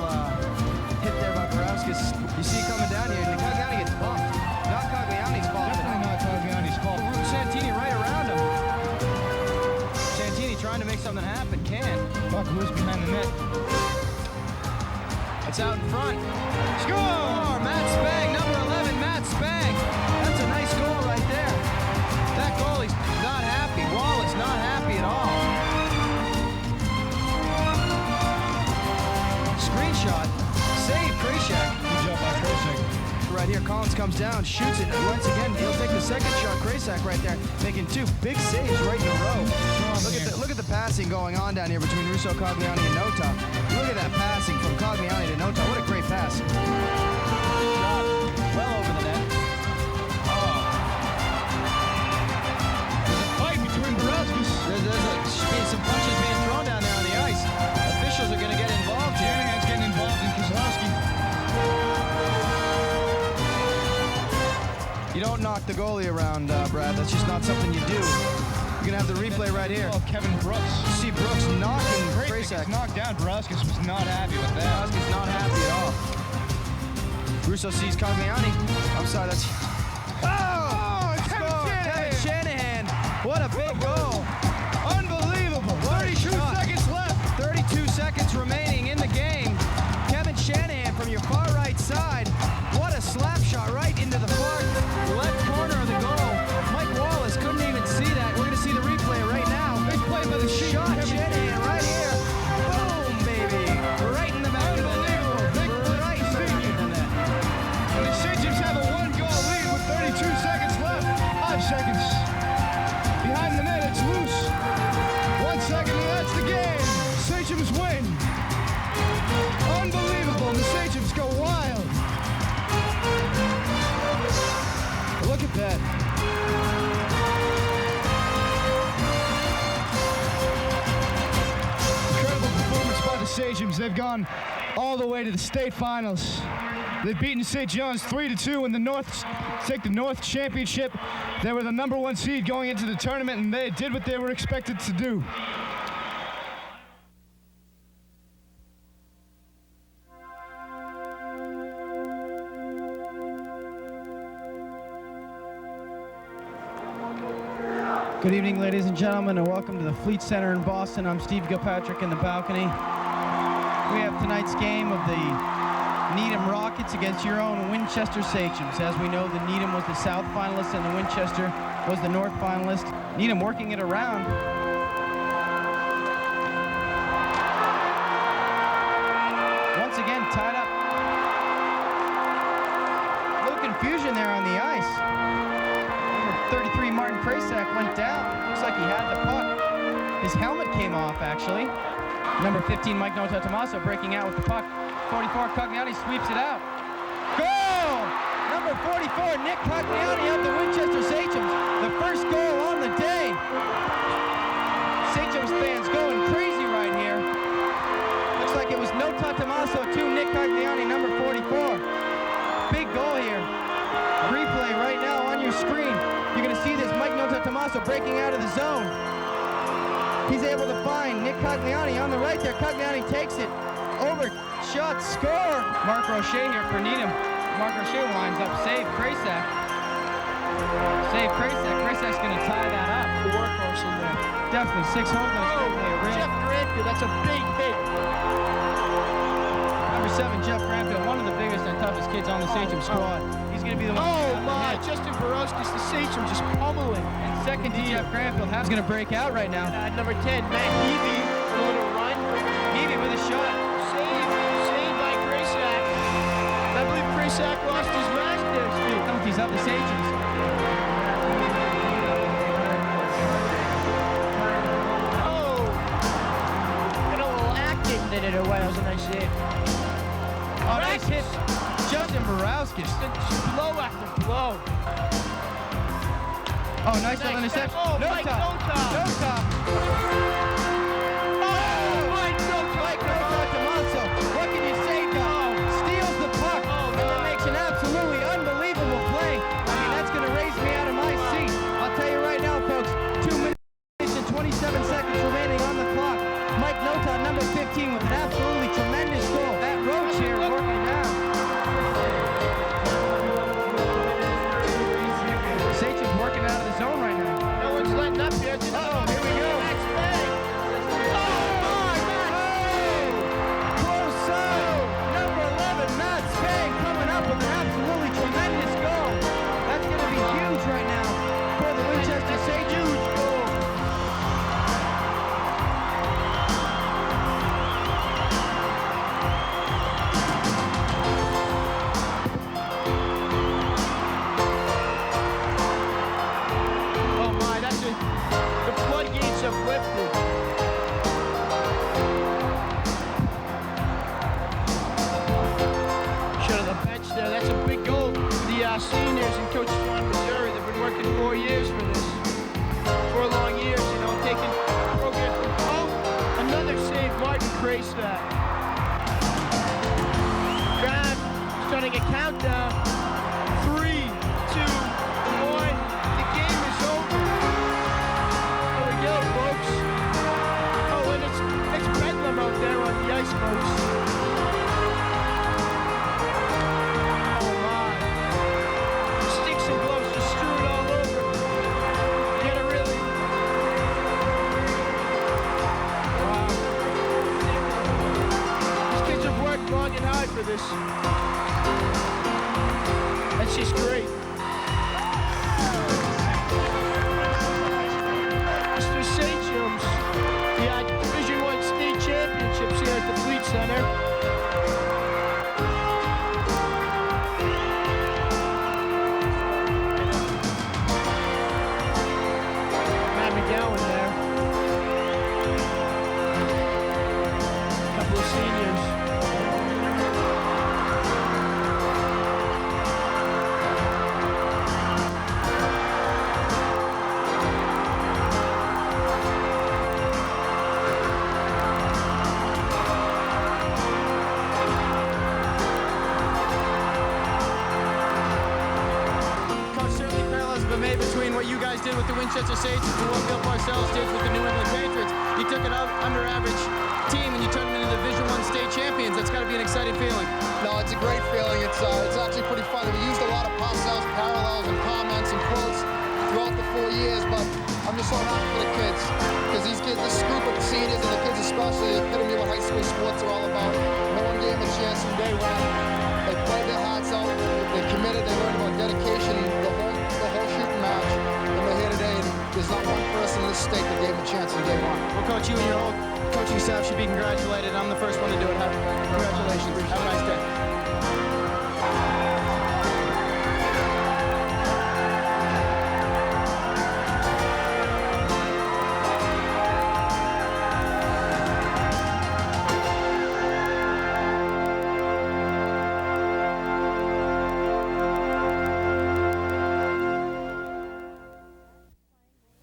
hit there by Borowskis. You see coming down here, and Cagliani gets bumped. Not Cagliani's fault. Definitely not Cagliani's fault. Santini right around him. Santini trying to make something happen. Can't. Buck loose behind the net. It's out in front. Score! Matt Spang, number 11, Matt Spang. That's a nice goal right there. That goalie's not happy. Wallace not happy at all. Screenshot. Save Kraysak. Good job by Kraysak. Right here, Collins comes down, shoots it, and once again, he'll take the second shot. Kraysak right there, making 2 big saves right in a row. Look at the passing going on down here between Russo, Cagliani, and Nota. Look at that passing from Cagliani to Nota. What a great pass. Shot well over the net. There's a fight between Borowskis. There's some punches being thrown down there on the ice. Officials are going to get involved here. Shanahan's getting involved in Kozlowski. You don't knock the goalie around, Brad. That's just not something you do. You're going to have the replay right here. Oh, Kevin Brooks. You see Brooks knocking Kraysak. Knocked down. Borowskis was not happy with that. Borowskis not happy at all. Russo sees Cagliani. I'm sorry, that's... Oh! Kevin Shanahan. What a big goal. Unbelievable. 32 seconds left. 32 seconds remaining in the game. Kevin Shanahan from your far right side. What a slap shot right into the far left corner of the goal. Mike Wallace couldn't even see that. We're going to see the replay right now. Big play by the shot. Shanahan right here. Boom, baby. Right in the back of the net. Right in the back of the net. And the Sachems have a 1-goal lead they've gone all the way to the state finals. They've beaten St. John's 3-2 in the North, take the North Championship. They were the #1 seed going into the tournament, and they did what they were expected to do. Good evening, ladies and gentlemen, and welcome to the Fleet Center in Boston. I'm Steve Gilpatrick in the balcony. We have tonight's game of the Needham Rockets against your own Winchester Sachems. As we know, the Needham was the South finalist and the Winchester was the North finalist. Needham working it around. Once again, tied up. A little confusion there on the ice. Number 33, Martin Krasak, went down. Looks like he had the puck. His helmet came off, actually. Number 15, Mike Nota Tommaso, breaking out with the puck. 44, Cogliani sweeps it out. Goal! Number 44, Nick Cogliani of the Winchester Sachems. The first goal on the day. Sachems fans going crazy right here. Looks like it was Nota Tommaso to Nick Cogliani, number 44. Big goal here. Replay right now on your screen. You're going to see this Mike Nota Tommaso breaking out of the zone. He's able to find Nick Cogliani on the right there. Cogliani takes it. Over, shot, score! Mark Rocher here for Needham. Mark Rocher winds up, save Krasak. Save Krasak. Krasak's going to tie that up. The workhorse in there. Definitely, 6 home runs. Jeff Granfield, that's a big hit. Number 7, Jeff Granfield, one of the biggest and toughest kids on the Sachem squad. He's going to be the one. Oh my, Justin Borowski's the Sachem just pummeling. And second to Jeff Granfield, Hab's going to break out right now. Number 10, Matt Heavey, a little run. Heavey with a shot. Saved by Krasak. I believe Krasak lost his mask there, Steve. Penalties up the Sachems. Oh! Got a little acting did it away. That was a nice save. Oh, nice hit. Justin Borowski. Blow after blow. Oh, nice little interception. Oh, no Mike top. No top. Oh, Mike Nota Tommaso. What can you say, Tom? Steals the puck. And then makes an absolutely unbelievable play. I mean, that's going to raise me out of my seat. I'll tell you right now, folks, 2 minutes and 27 seconds remaining on the clock. Mike Nota, number 15, with an absolutely tremendous goal. That Roach here working around. Sachen's working out of the zone right now. No one's letting up here. Uh-oh, here we go. Number 11, Matt Spang, coming up with an absolutely tremendous goal. That's going to be huge right now for the Winchester Sachems. Huge goal. Oh my, that's it. The floodgates have lifted. Shut of the bench there. That's a big goal for the seniors and Coach John Missouri. They've been working 4 years for this. 4 long years, you know, taking the program from another save, Martin Krasak. Grab, starting a countdown. 3, 2, 1. The game is over. There we go, folks. Oh, and it's bedlam out there on the ice, folks. Long and hard for this. That's just great. Mr. Sachems, the Division I state championships here at the Fleet Center. Matt McGowan there. A couple of seniors. did with the Winchester Sages and what Bill Parcells did with the New England Patriots. You took an under-average team and you turned them into Division I state champions. That's got to be an exciting feeling. No, it's a great feeling. It's actually pretty fun. We used a lot of Parcells parallels and comments and quotes throughout the 4 years, but I'm just so happy for the kids because these kids, this group of seniors and the kids especially, the epitome of what high school sports are all about. No one gave them a chance from day one. They played their hearts out. They committed. They learned about dedication, the whole shooting match, and they're here today. And there's not one person in this state that gave them a chance from day one. Well, Coach, you and your whole coaching staff should be congratulated. I'm the first one to do it. Congratulations. Have a nice day.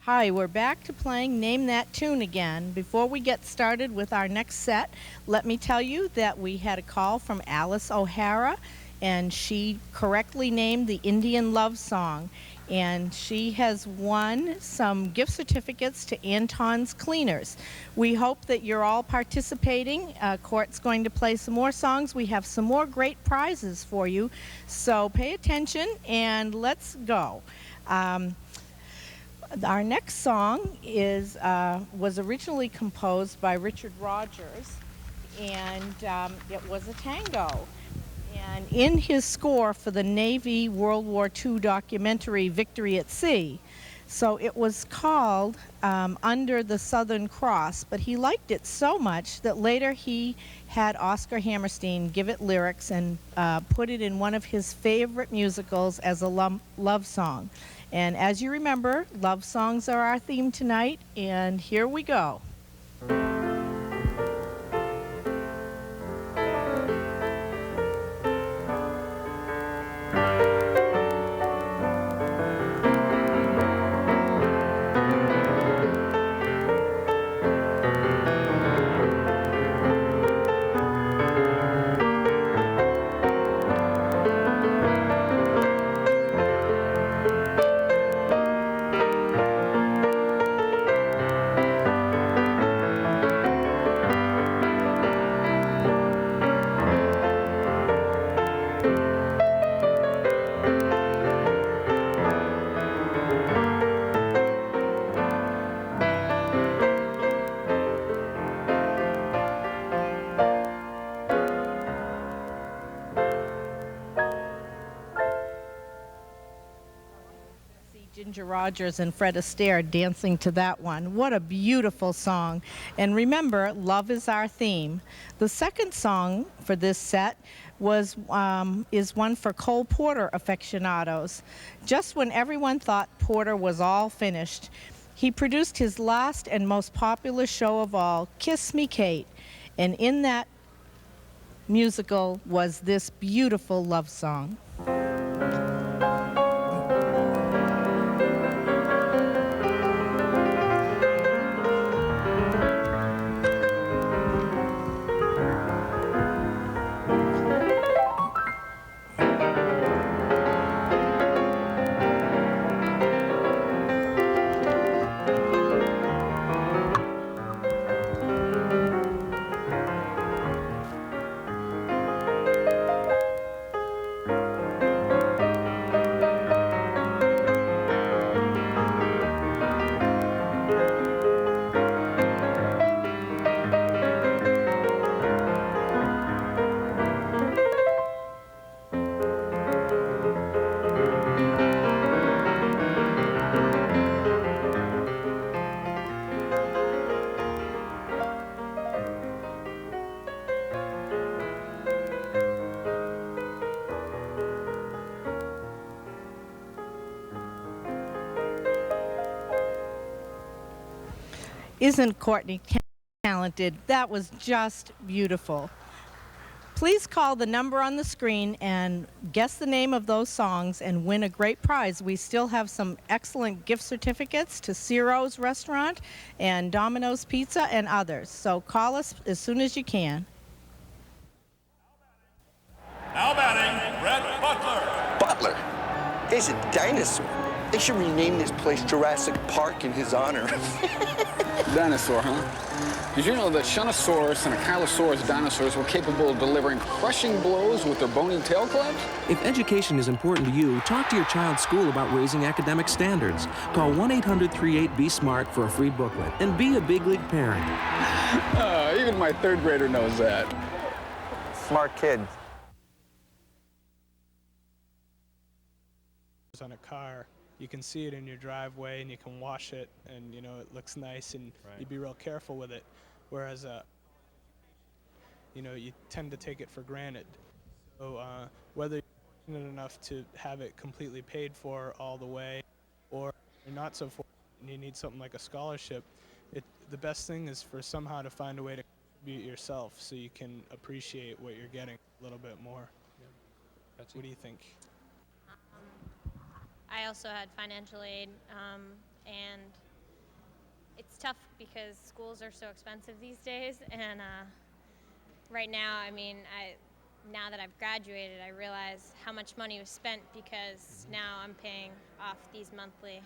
Hi, we're back to playing Name That Tune again. Before we get started with our next set, let me tell you that we had a call from Alice O'Hara, and she correctly named the Indian Love Song. And she has won some gift certificates to Anton's Cleaners. We hope that you're all participating. Court's going to play some more songs. We have some more great prizes for you. So pay attention and let's go. Our next song was originally composed by Richard Rogers, and it was a tango. And in his score for the Navy World War II documentary Victory at Sea, so it was called Under the Southern Cross, but he liked it so much that later he had Oscar Hammerstein give it lyrics and put it in one of his favorite musicals as a love song. And as you remember, love songs are our theme tonight, and here we go. Ginger Rogers and Fred Astaire dancing to that one. What a beautiful song. And remember, love is our theme. The second song for this set is one for Cole Porter aficionados. Just when everyone thought Porter was all finished, he produced his last and most popular show of all, Kiss Me Kate. And in that musical was this beautiful love song. Isn't Courtney talented? That was just beautiful. Please call the number on the screen and guess the name of those songs and win a great prize. We still have some excellent gift certificates to Ciro's Restaurant and Domino's Pizza and others. So call us as soon as you can. Now batting, Brett Butler. Butler? He's a dinosaur. They should rename this place Jurassic Park in his honor. Dinosaur, huh? Did you know that Shunosaurus and Ankylosaurus dinosaurs were capable of delivering crushing blows with their bony tail clubs? If education is important to you, talk to your child's school about raising academic standards. Call 1-800-38-BE-SMART for a free booklet and be a big league parent. Even my third grader knows that. Smart kid. On a car, you can see it in your driveway and you can wash it, and you know it looks nice, and you'd be real careful with it. Whereas, you know, you tend to take it for granted. So whether you're fortunate enough to have it completely paid for all the way, or you're not so fortunate and you need something like a scholarship, the best thing is for somehow to find a way to contribute yourself so you can appreciate what you're getting a little bit more. Yeah. What do you think? I also had financial aid, and it's tough because schools are so expensive these days, and right now, I mean, now that I've graduated, I realize how much money was spent because now I'm paying off these monthly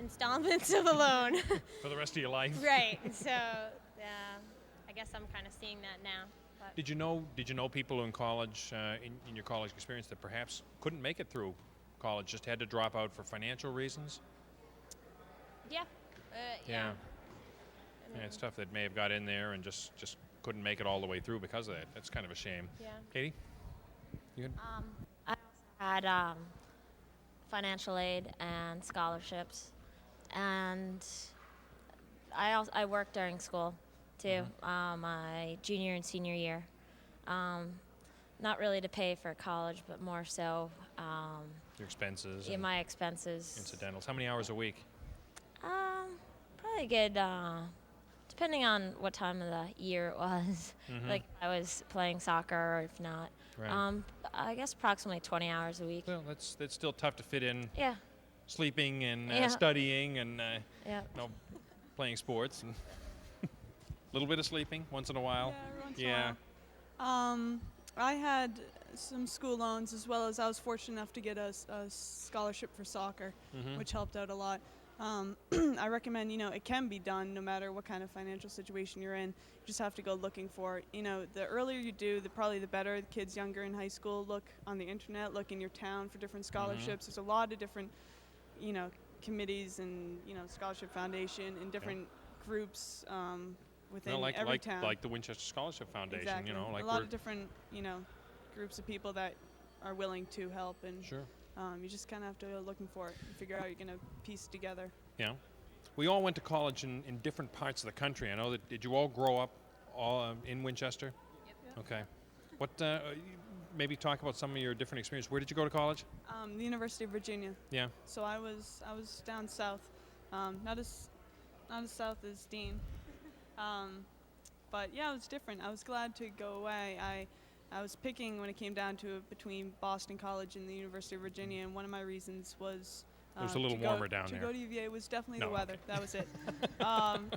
installments of a loan. For the rest of your life. Right, so I guess I'm kind of seeing that now. But Did you know people in college, in your college experience, that perhaps couldn't make it through college, just had to drop out for financial reasons? Yeah. Yeah, it's tough that may have got in there and just couldn't make it all the way through because of that. That's kind of a shame. Yeah. Katie? You good? I also had financial aid and scholarships, and I worked during school too, my junior and senior year. Not really to pay for college, but more so Your expenses. Yeah, my expenses. Incidentals. How many hours a week? Probably good, depending on what time of the year it was. Mhm. Like I was playing soccer, or if not, Right. I guess approximately 20 hours a week. Well, that's still tough to fit in. Yeah. Sleeping and Yeah. studying and Yeah. you know, playing sports and a little bit of sleeping once in a while. Yeah, every once in a while. I had some school loans, as well as I was fortunate enough to get a scholarship for soccer, Mhm. which helped out a lot. I recommend, it can be done no matter what kind of financial situation you're in. You just have to go looking for it. The earlier you do, probably the better. The kids younger in high school, look on the internet, look in your town for different scholarships. There's a lot of different, committees and, scholarship foundation and different groups within every town. Like the Winchester Scholarship Foundation, Exactly. like a lot of different, groups of people that are willing to help, and Sure. You just kind of have to go looking for it and figure out how you're going to piece it together. Yeah. We all went to college in different parts of the country. I know that. Did you all grow up all in Winchester? Yep. Okay. What? Maybe talk about some of your different experiences. Where did you go to college? The University of Virginia. Yeah. So I was down south, not as south as Dean, but yeah, it was different. I was glad to go away. I was picking, when it came down to it, between Boston College and the University of Virginia, and one of my reasons was It was a little warmer down to there. go to UVA was definitely No, the weather. okay. That was it.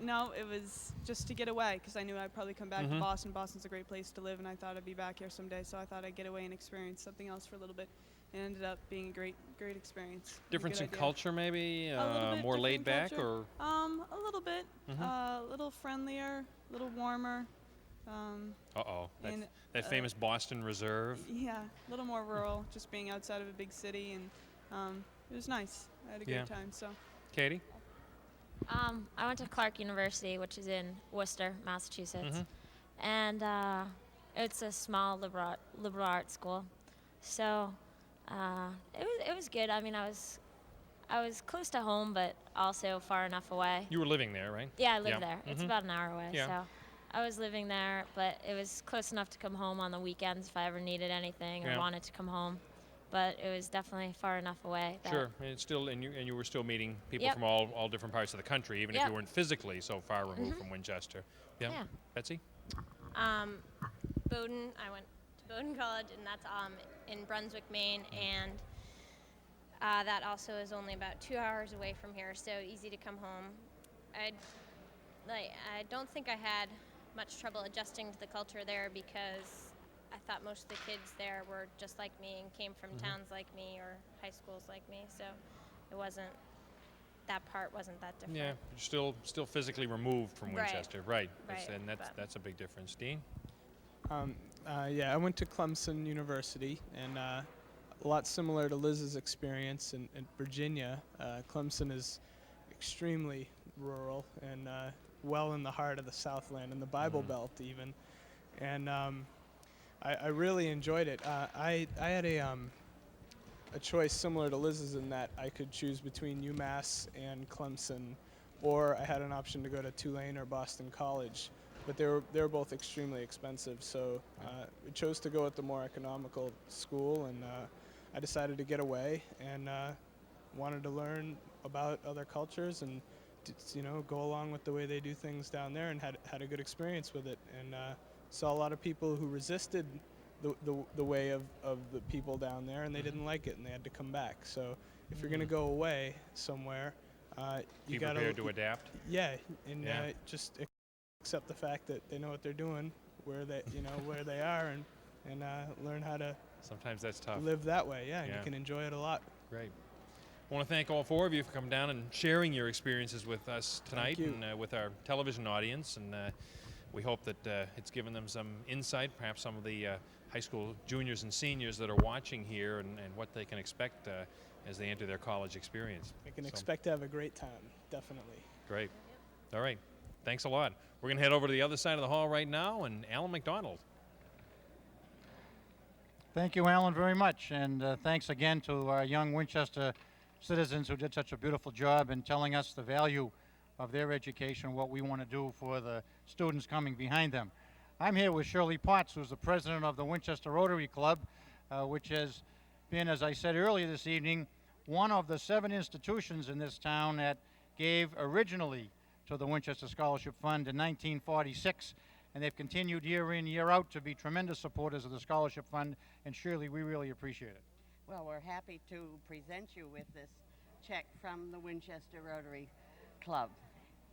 No, it was just to get away, because I knew I'd probably come back to Mhm. Boston. Boston's a great place to live, and I thought I'd be back here someday, so I thought I'd get away and experience something else for a little bit. It ended up being a great experience. It was a Difference good in idea. culture, maybe? A little bit More laid different back, culture. or? A little bit. Mhm. A little friendlier, a little warmer. Uh-oh. and, That famous Boston Reserve. Yeah, a little more rural, just being outside of a big city, and it was nice. I had a Yeah. great time. So. Katie? I went to Clark University, which is in Worcester, Massachusetts, Mhm. and it's a small liberal arts school. So it was good. I mean, I was close to home, but also far enough away. You were living there, right? Yeah, I live there. It's Mhm. about an hour away. Yeah. So I was living there, but it was close enough to come home on the weekends if I ever needed anything or Yeah. wanted to come home. But it was definitely far enough away. That Sure, and it's still, and you were still meeting people Yep. from all different parts of the country, even if Yep. you weren't physically so far removed Mhm. from Winchester. Yeah. Betsy? Bowdoin, I went to Bowdoin College, and that's in Brunswick, Maine, and that also is only about 2 hours away from here, so easy to come home. I don't think I had much trouble adjusting to the culture there, because I thought most of the kids there were just like me and came from Mhm. towns like me or high schools like me, so it wasn't, that part wasn't that different. Yeah, you're still physically removed from Right. Winchester, right? Right, And but- that's a big difference. Dean? Yeah, I went to Clemson University, and a lot similar to Liz's experience in Virginia. Clemson is extremely rural and well in the heart of the Southland, in the Bible Belt even. And I really enjoyed it. I had a choice similar to Liz's in that I could choose between UMass and Clemson, or I had an option to go to Tulane or Boston College. But they were both extremely expensive, so we chose to go with the more economical school, and I decided to get away and wanted to learn about other cultures and go along with the way they do things down there, and had a good experience with it, and saw a lot of people who resisted the way of the people down there, and they didn't like it, and they had to come back. So if you're going to go away somewhere, you got prepared to adapt. Yeah, and just accept the fact that they know what they're doing, where they where they are, and learn how to Sometimes that's tough. live that way. Yeah, and you can enjoy it a lot. Great. I want to thank all four of you for coming down and sharing your experiences with us tonight and with our television audience. And we hope that it's given them some insight, perhaps some of the high school juniors and seniors that are watching here, and what they can expect as they enter their college experience. They can expect to have a great time, definitely. Great. All right. Thanks a lot. We're going to head over to the other side of the hall right now, and Alan McDonald. Thank you, Alan, very much. And thanks again to our young Winchester citizens who did such a beautiful job in telling us the value of their education, what we want to do for the students coming behind them. I'm here with Shirley Potts, who's the president of the Winchester Rotary Club, which has been, as I said earlier this evening, one of the 7 institutions in this town that gave originally to the Winchester Scholarship Fund in 1946, and they've continued year in, year out to be tremendous supporters of the Scholarship Fund, and Shirley, we really appreciate it. Well, we're happy to present you with this check from the Winchester Rotary Club.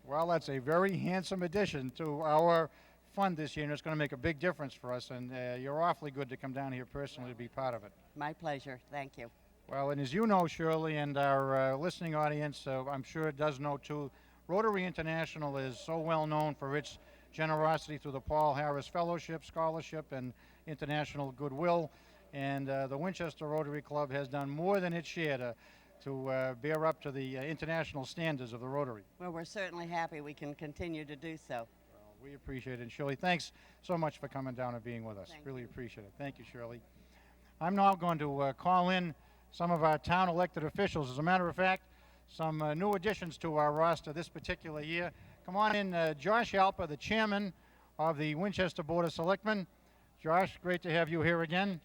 Well, that's a very handsome addition to our fund this year, and it's going to make a big difference for us, and you're awfully good to come down here personally to be part of it. My pleasure. Thank you. Well, and as you know, Shirley, and our listening audience, I'm sure it does know too, Rotary International is so well known for its generosity through the Paul Harris Fellowship, Scholarship, and International Goodwill. And the Winchester Rotary Club has done more than its share to bear up to the international standards of the Rotary. Well, we're certainly happy we can continue to do so. Well, we appreciate it. And Shirley, thanks so much for coming down and being with us. Really appreciate it. Thank you, Shirley. I'm now going to call in some of our town elected officials. As a matter of fact, some new additions to our roster this particular year. Come on in, Josh Alper, the chairman of the Winchester Board of Selectmen. Josh, great to have you here again.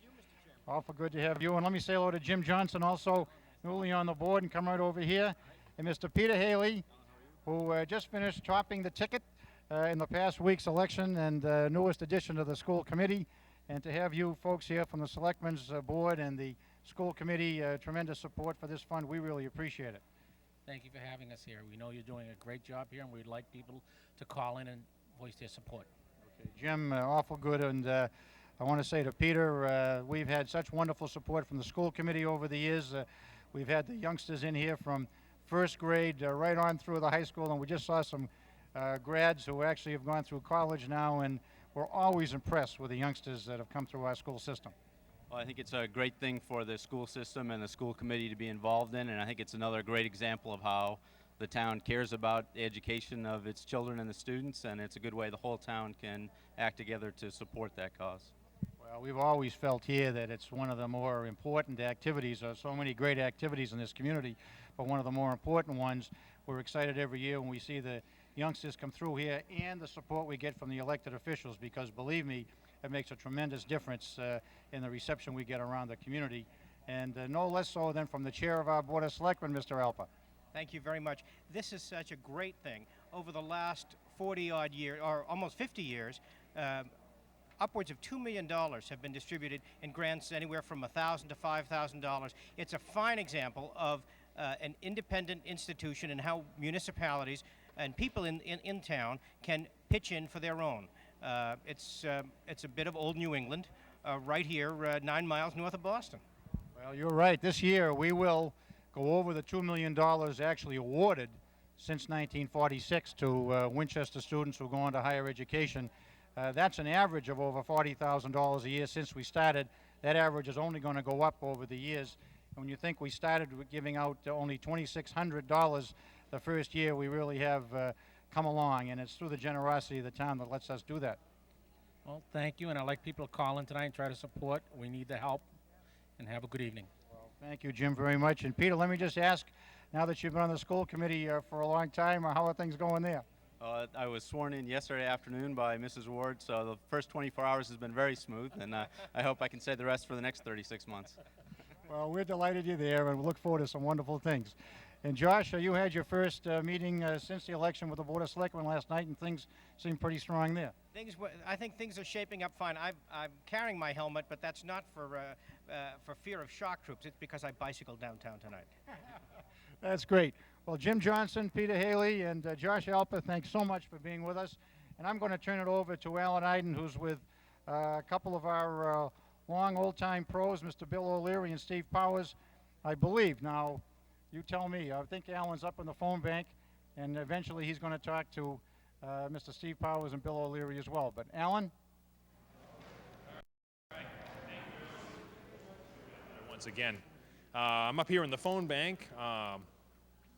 Awful good to have you. And let me say hello to Jim Johnson, also newly on the board, and come right over here. And Mr. Peter Haley, who just finished topping the ticket in the past week's election, and newest addition to the school committee. And to have you folks here from the Selectmen's Board and the school committee, tremendous support for this fund. We really appreciate it. Thank you for having us here. We know you're doing a great job here, and we'd like people to call in and voice their support. Okay, Jim, awful good. And I want to say to Peter, we've had such wonderful support from the school committee over the years. We've had the youngsters in here from first grade right on through the high school, and we just saw some grads who actually have gone through college now, and we're always impressed with the youngsters that have come through our school system. Well, I think it's a great thing for the school system and the school committee to be involved in, and I think it's another great example of how the town cares about the education of its children and the students, and it's a good way the whole town can act together to support that cause. Well, we've always felt here that it's one of the more important activities. There are so many great activities in this community, but one of the more important ones. We're excited every year when we see the youngsters come through here and the support we get from the elected officials, because believe me, it makes a tremendous difference in the reception we get around the community, and no less so than from the chair of our Board of Selectmen, Mr. Alper. Thank you very much. This is such a great thing. Over the last 40-odd years, or almost 50 years, upwards of $2 million have been distributed in grants anywhere from $1,000 to $5,000. It's a fine example of an independent institution and how municipalities and people in town can pitch in for their own. It's a bit of old New England right here, 9 miles north of Boston. Well, you're right. This year we will go over the $2 million actually awarded since 1946 to Winchester students who go on to higher education. That's an average of over $40,000 a year since we started. That average is only going to go up over the years. And when you think we started with giving out only $2,600 the first year, we really have come along, and it's through the generosity of the town that lets us do that. Well, thank you, and I'd like people to call in tonight and try to support. We need the help, and have a good evening. Thank you, Jim, very much. And Peter, let me just ask, now that you've been on the school committee for a long time, how are things going there? I was sworn in yesterday afternoon by Mrs. Ward, so the first 24 hours has been very smooth, and I hope I can say the rest for the next 36 months. Well, we're delighted you're there, and we look forward to some wonderful things. And Josh, you had your first meeting since the election with the Board of Selectmen last night, and things seem pretty strong there. I think things are shaping up fine. I'm carrying my helmet, but that's not for fear of shock troops. It's because I bicycled downtown tonight. That's great. Well, Jim Johnson, Peter Haley, and Josh Alper, thanks so much for being with us. And I'm going to turn it over to Alan Iden, who's with a couple of our long old-time pros, Mr. Bill O'Leary and Steve Powers, I believe. Now, you tell me. I think Alan's up in the phone bank, and eventually he's going to talk to Mr. Steve Powers and Bill O'Leary as well. But Alan? Once again, I'm up here in the phone bank.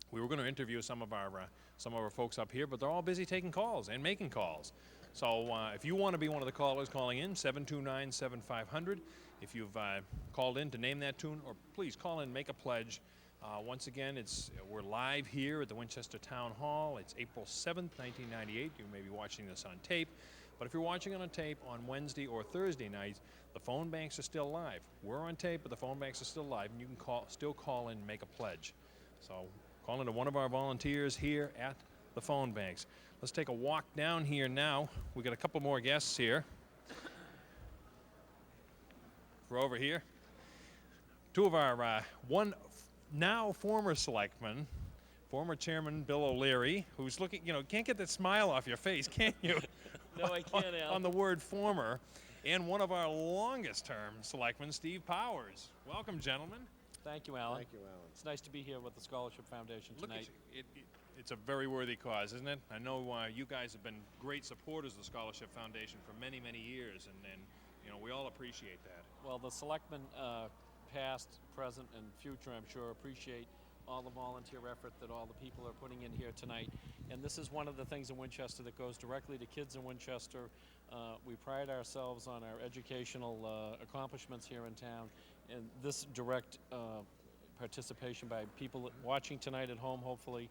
We were going to interview some of our folks up here, but they're all busy taking calls and making calls. So if you want to be one of the callers calling in, 729-7500. If you've called in to name that tune, or please call in, make a pledge. Once again, we're live here at the Winchester Town Hall. It's April 7th, 1998. You may be watching this on tape. But if you're watching it on tape on Wednesday or Thursday nights, the phone banks are still live. We're on tape, but the phone banks are still live, and you can still call in and make a pledge. So call into one of our volunteers here at the phone banks. Let's take a walk down here now. We got a couple more guests here. We're over here. Two of our one now former selectman, former chairman Bill O'Leary, who's looking, can't get that smile off your face, can you? No, I can't, Al. On the word former. And one of our longest-term selectmen, Steve Powers. Welcome, gentlemen. Thank you, Alan. Thank you, Alan. It's nice to be here with the Scholarship Foundation tonight. It's a very worthy cause, isn't it? I know you guys have been great supporters of the Scholarship Foundation for many, many years, and we all appreciate that. Well, the selectmen, past, present, and future, I'm sure, appreciate all the volunteer effort that all the people are putting in here tonight. And this is one of the things in Winchester that goes directly to kids in Winchester. We pride ourselves on our educational accomplishments here in town, and this direct participation by people watching tonight at home, hopefully,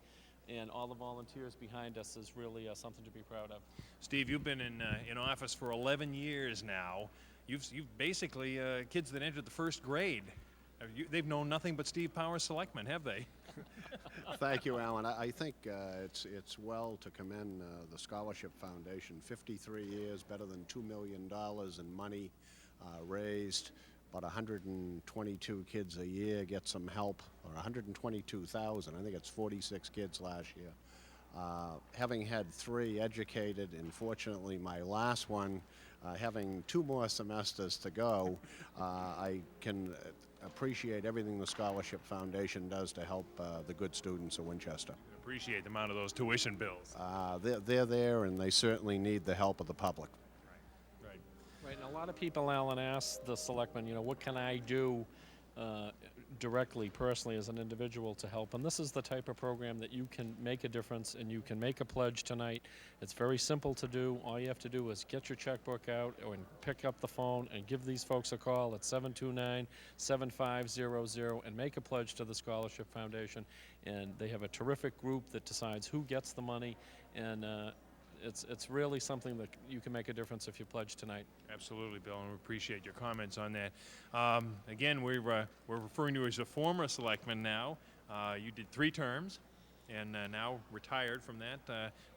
and all the volunteers behind us is really something to be proud of. Steve, you've been in office for 11 years now. You've basically kids that entered the first grade. They've known nothing but Steve Powers selectmen, have they? Thank you, Alan. I think it's well to commend the Scholarship Foundation. 53 years, better than $2 million in money raised. About 122 kids a year get some help, or 122,000. I think it's 46 kids last year. Having had 3 educated, and fortunately my last one, having 2 more semesters to go, I can appreciate everything the Scholarship Foundation does to help the good students of Winchester. Appreciate the amount of those tuition bills. They're there, and they certainly need the help of the public. Right, and a lot of people, Alan, ask the selectmen, what can I do directly, personally, as an individual to help? And this is the type of program that you can make a difference, and you can make a pledge tonight. It's very simple to do. All you have to do is get your checkbook out and pick up the phone and give these folks a call at 729-7500 and make a pledge to the Scholarship Foundation. And they have a terrific group that decides who gets the money, and it's really something that you can make a difference if you pledge tonight. Absolutely, Bill, and we appreciate your comments on that. Again, we're referring to you as a former selectman now. You did 3 terms, and now retired from that.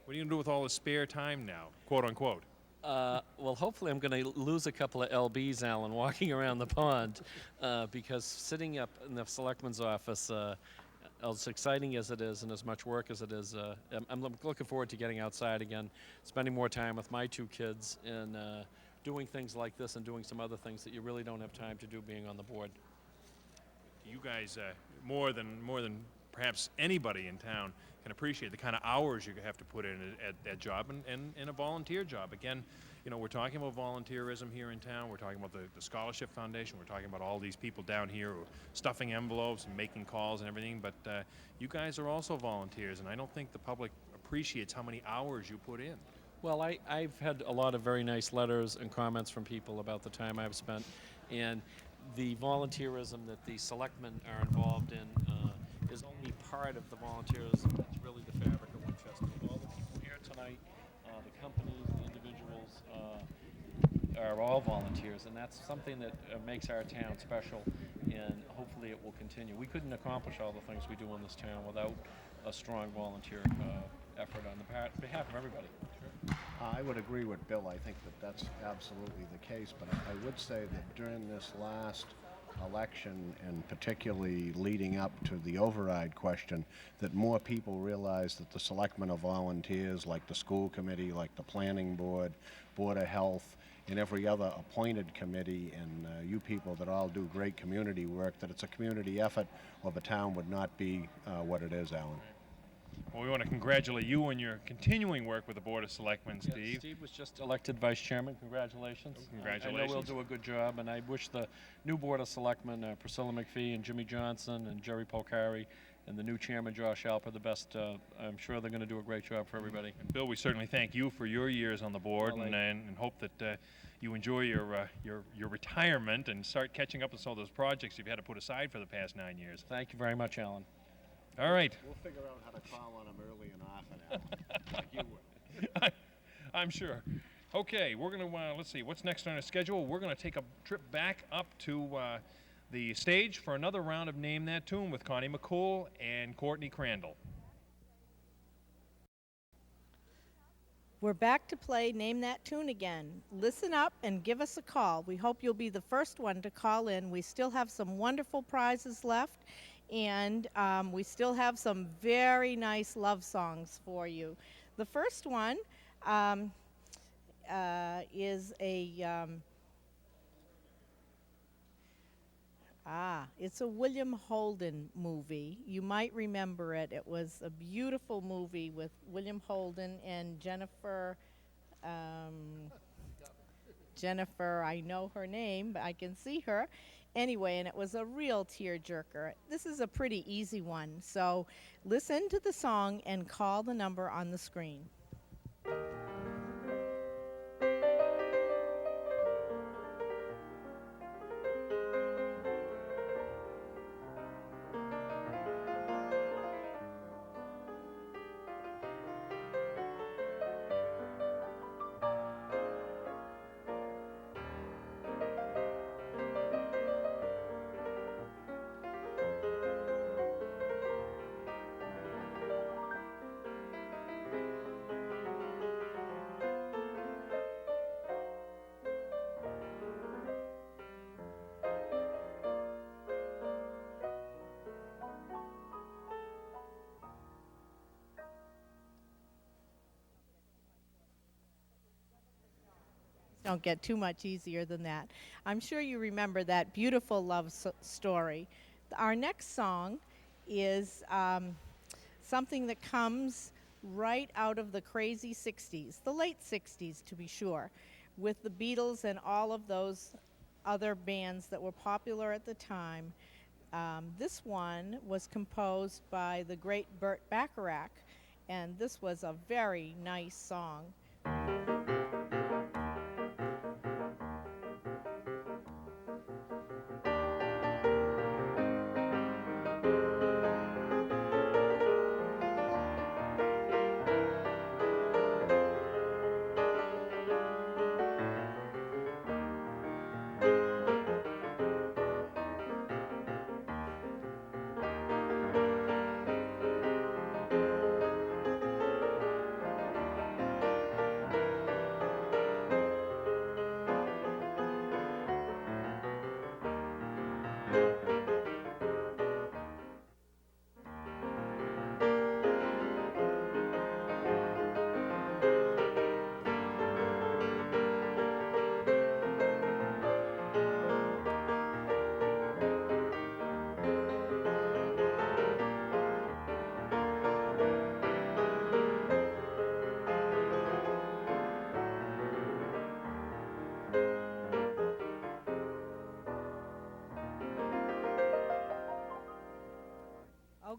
What are you going to do with all the spare time now, quote unquote? Well, hopefully I'm going to lose a couple of LBs, Alan, walking around the pond, because sitting up in the selectman's office, as exciting as it is and as much work as it is, I'm looking forward to getting outside again, spending more time with my 2 kids, and doing things like this and doing some other things that you really don't have time to do being on the board. you guys more than perhaps anybody in town can appreciate the kind of hours you have to put in at that job and in a volunteer job. Again, you know, we're talking about volunteerism here in town. We're talking about the Scholarship Foundation. We're talking about all these people down here who are stuffing envelopes and making calls and everything. But you guys are also volunteers, and I don't think the public appreciates how many hours you put in. Well, I've had a lot of very nice letters and comments from people about the time I've spent, and the volunteerism that the selectmen are involved in is only part of the volunteerism that's really the fabric of Winchester. All the people here tonight, the companies, the individuals, are all volunteers, and that's something that makes our town special, and hopefully it will continue. We couldn't accomplish all the things we do in this town without a strong volunteer effort on the behalf of everybody. Sure. I would agree with Bill. I think that that's absolutely the case, but I would say that during this last election, and particularly leading up to the override question, that more people realize that the selectmen are volunteers, like the school committee, like the planning board, Board of Health, and every other appointed committee, and you people that all do great community work, that it's a community effort, or the town would not be what it is, Alan. Well, we want to congratulate you on your continuing work with the Board of Selectmen, Steve. Yeah, Steve was just elected vice chairman. Congratulations. Congratulations. I know we'll do a good job, and I wish the new Board of Selectmen, Priscilla McPhee and Jimmy Johnson and Jerry Polcari, and the new chairman, Josh Alper, the best. I'm sure they're going to do a great job for everybody. And Bill, we certainly thank you for your years on the board, and hope that you enjoy your retirement and start catching up with some of those projects you've had to put aside for the past 9 years. Thank you very much, Alan. All right. We'll figure out how to call on them early and often, Alan, like you would. I'm sure. Okay, we're going to, let's see, what's next on our schedule? We're going to take a trip back up to the stage for another round of Name That Tune with Connie McCool and Courtney Crandall. We're back to play Name That Tune again. Listen up and give us a call. We hope you'll be the first one to call in. We still have some wonderful prizes left, and we still have some very nice love songs for you. The first one is it's a William Holden movie. You might remember it. It was a beautiful movie with William Holden and Jennifer, I know her name, but I can see her. Anyway, and it was a real tearjerker. This is a pretty easy one. So listen to the song and call the number on the screen. Don't get too much easier than that. I'm sure you remember that beautiful love story. Our next song is something that comes right out of the crazy 60s, the late 60s to be sure, with the Beatles and all of those other bands that were popular at the time. This one was composed by the great Burt Bacharach, and this was a very nice song.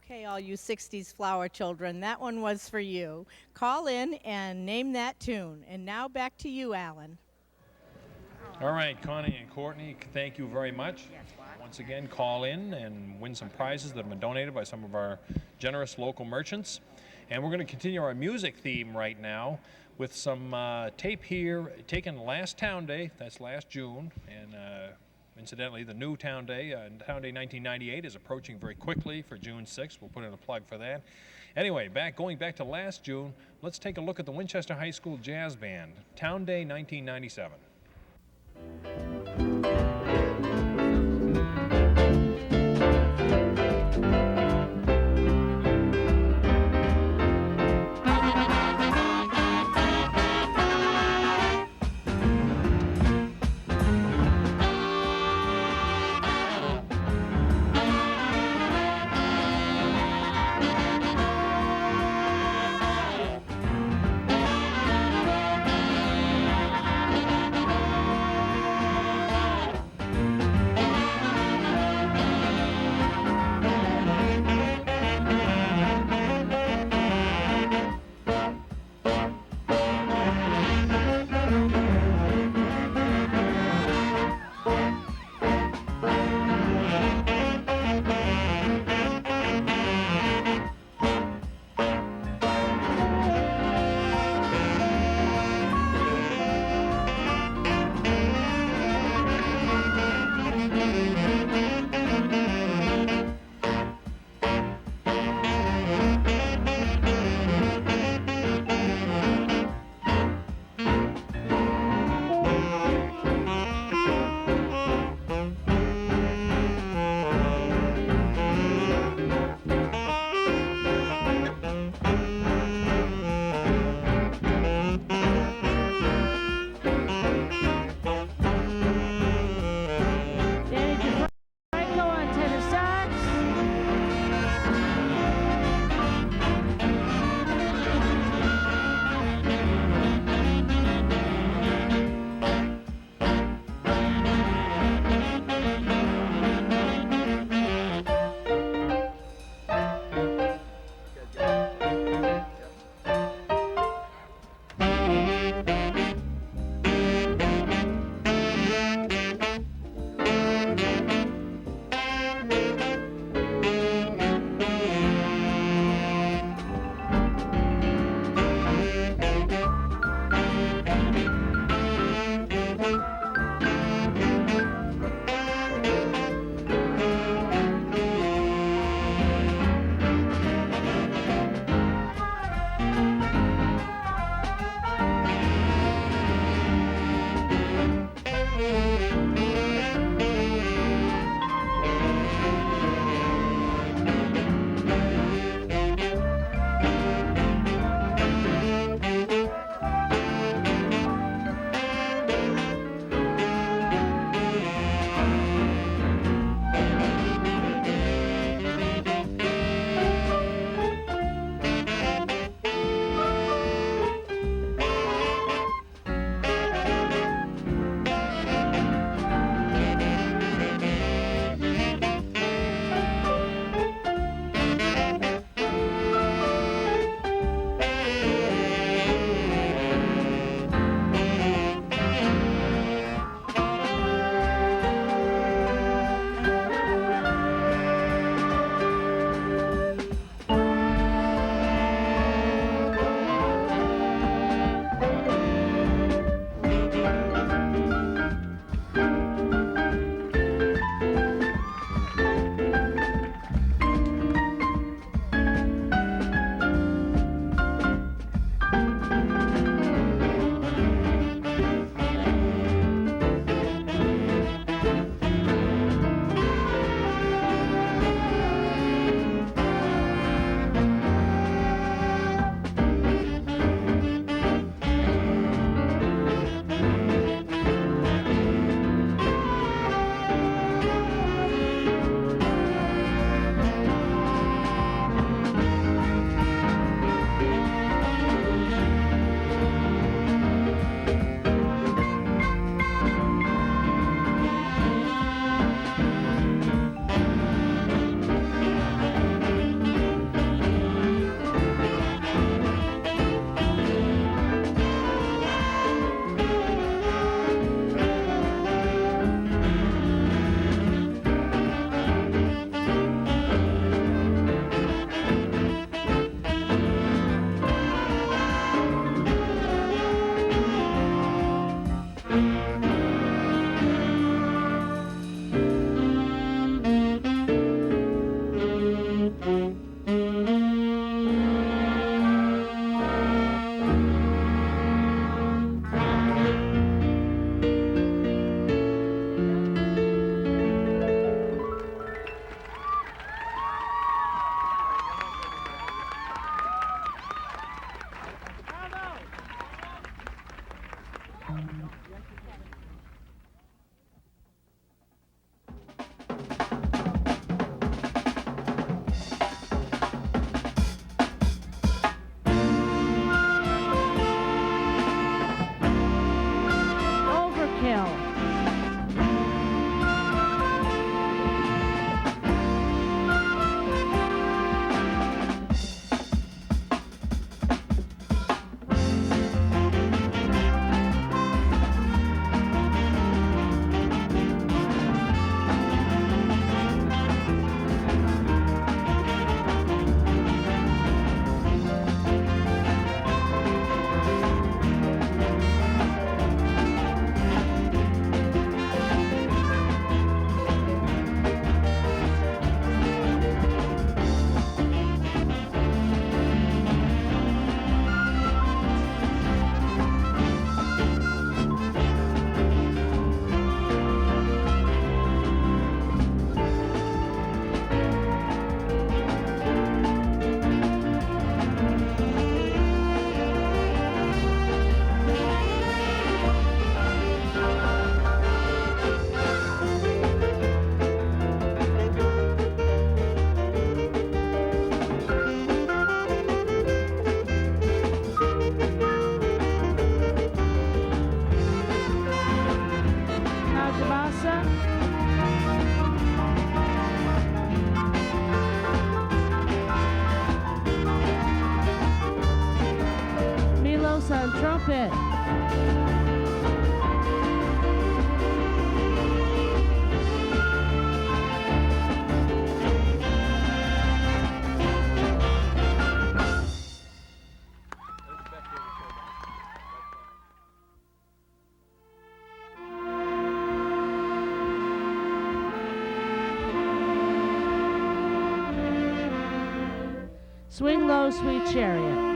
Okay, all you 60s flower children, that one was for you. Call in and name that tune. And now back to you, Alan. All right, Connie and Courtney, thank you very much. Once again, call in and win some prizes that have been donated by some of our generous local merchants. And we're going to continue our music theme right now with some tape here taken last Town Day, that's last June. And incidentally, the new Town Day 1998, is approaching very quickly for June 6th. We'll put in a plug for that. Anyway, going back to last June, let's take a look at the Winchester High School Jazz Band, Town Day 1997. trumpet. Swing low, sweet chariot.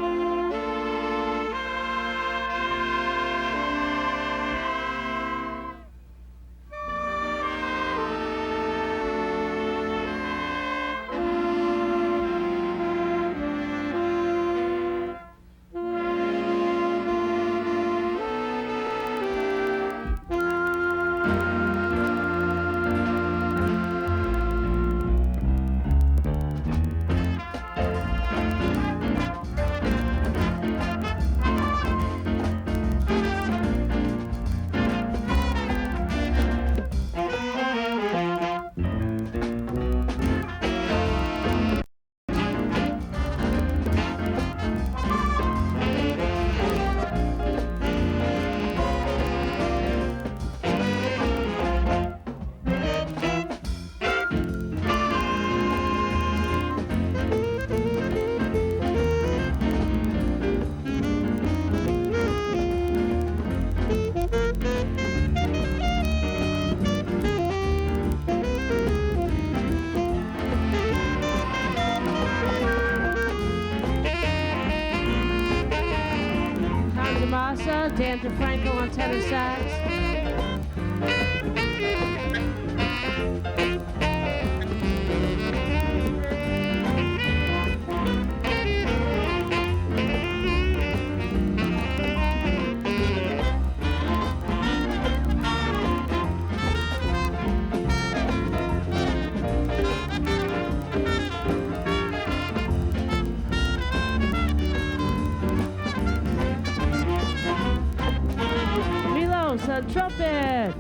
Dan DeFranco on tenor sax. Milos on trumpet.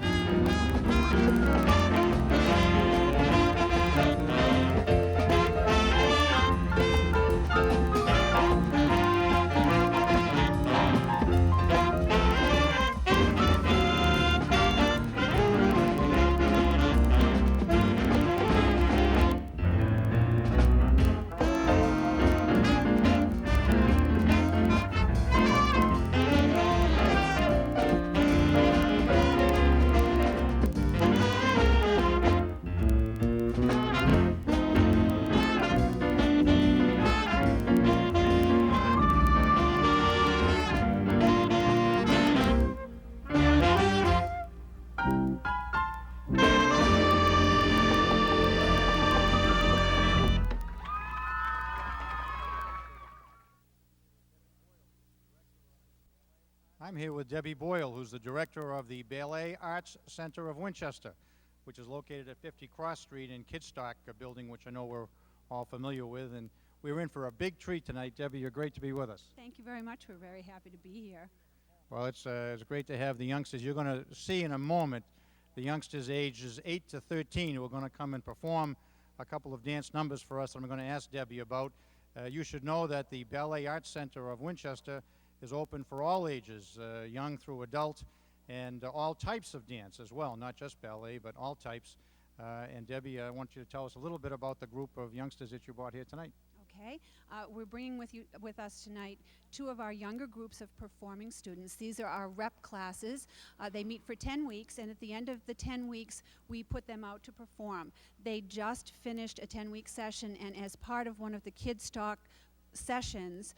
I'm here with Debbie Boyle, who's the director of the Ballet Arts Center of Winchester, which is located at 50 Cross Street in Kidstock, a building which I know we're all familiar with. And we're in for a big treat tonight. Debbie, you're great to be with us. Thank you very much. We're very happy to be here. Well, it's great to have the youngsters. You're going to see in a moment the youngsters ages 8 to 13 who are going to come and perform a couple of dance numbers for us that I'm going to ask Debbie about. You should know that the Ballet Arts Center of Winchester is open for all ages, young through adult, and all types of dance as well, not just ballet, but all types. And Debbie, I want you to tell us a little bit about the group of youngsters that you brought here tonight. Okay. We're bringing with us tonight two of our younger groups of performing students. These are our rep classes. They meet for 10 weeks, and at the end of the 10 weeks, we put them out to perform. They just finished a 10-week session, and as part of one of the Kidstock sessions,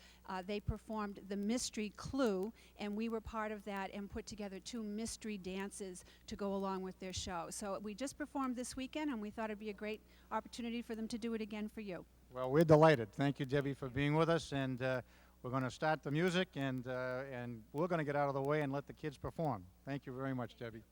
they performed the Mystery Clue, and we were part of that and put together two mystery dances to go along with their show. So we just performed this weekend, and we thought it'd be a great opportunity for them to do it again for you. Well, we're delighted. Thank you, Debbie, for being with us, and we're going to start the music, and we're going to get out of the way and let the kids perform. Thank you very much, Debbie.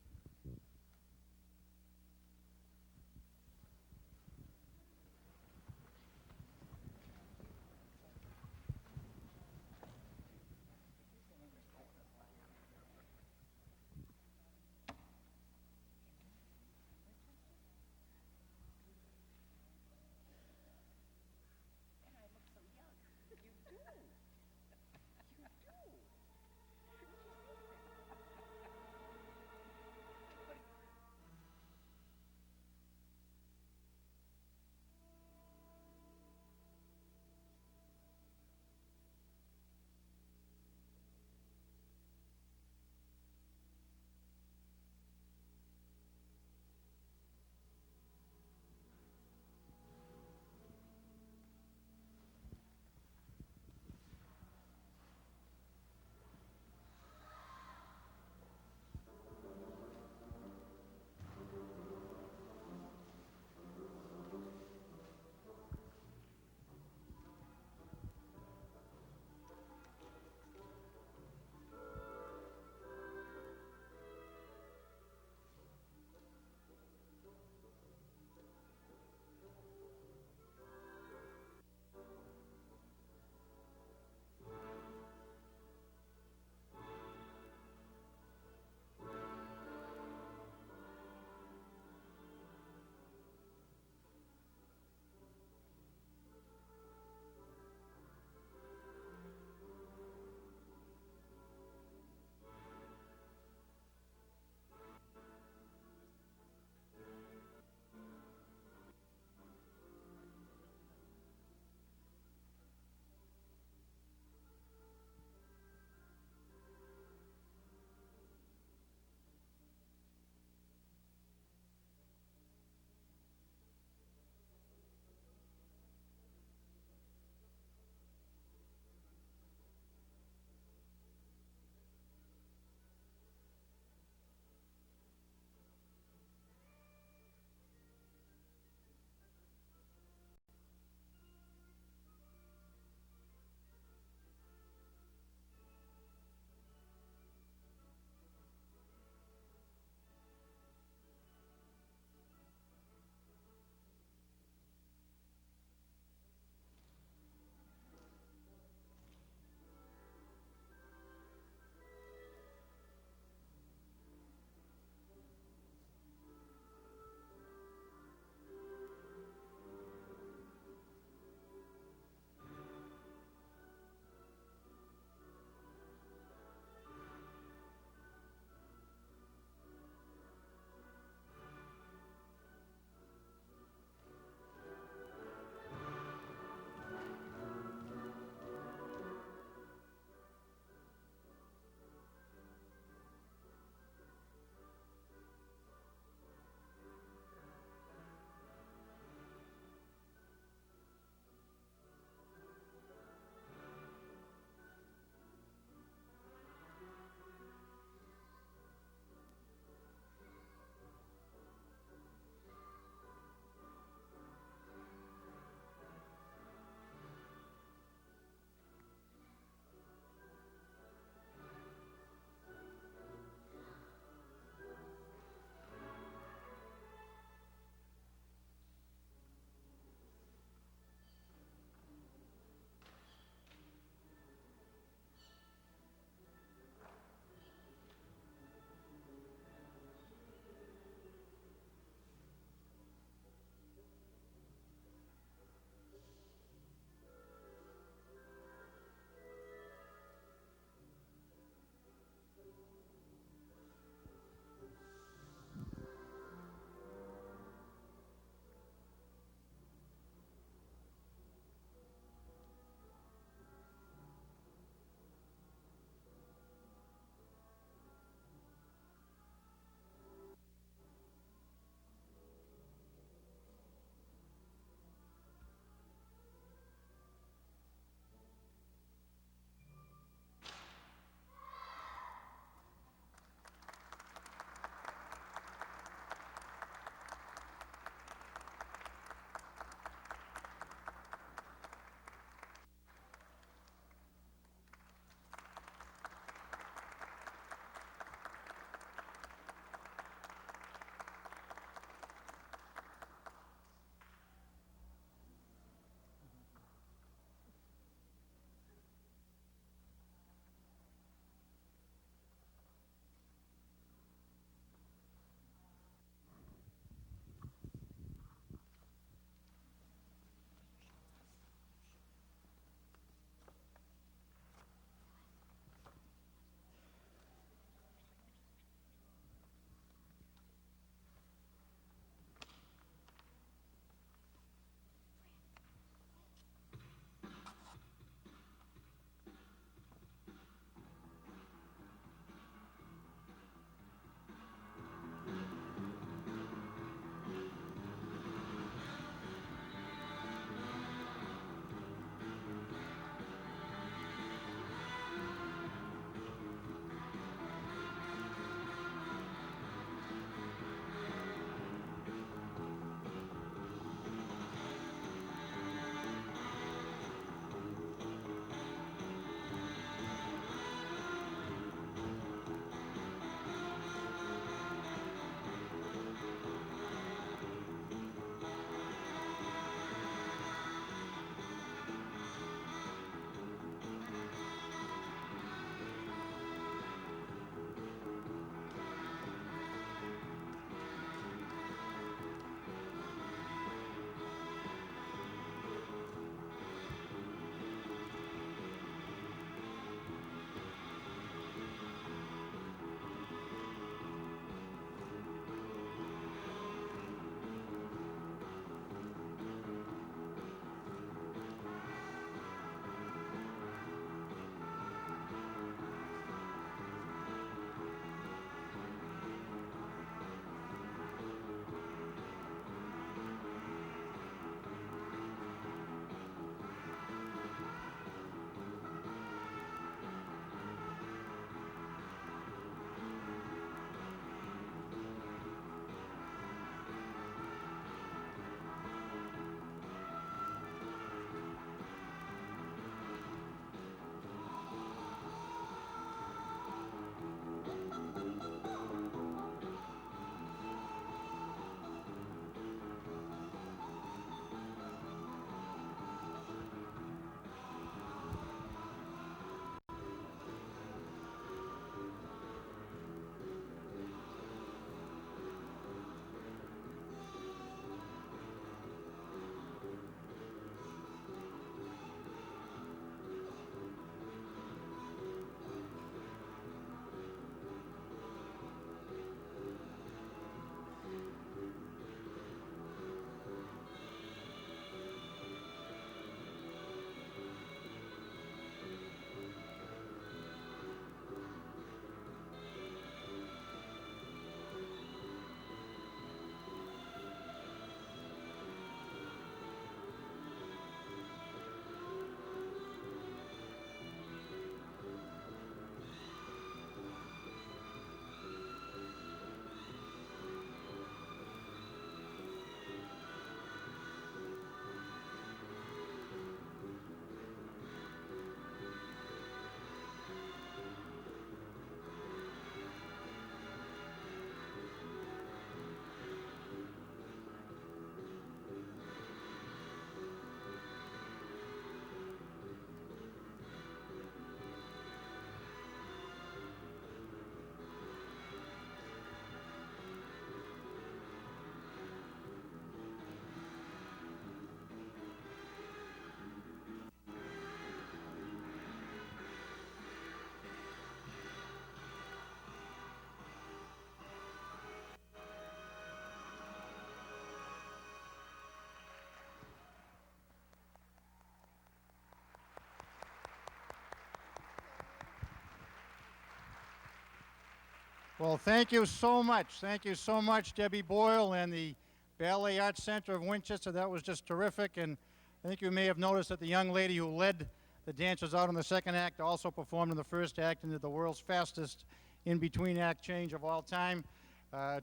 Well, thank you so much. Thank you so much, Debbie Boyle and the Ballet Arts Center of Winchester. That was just terrific. And I think you may have noticed that the young lady who led the dancers out in the second act also performed in the first act and did the world's fastest in-between act change of all time.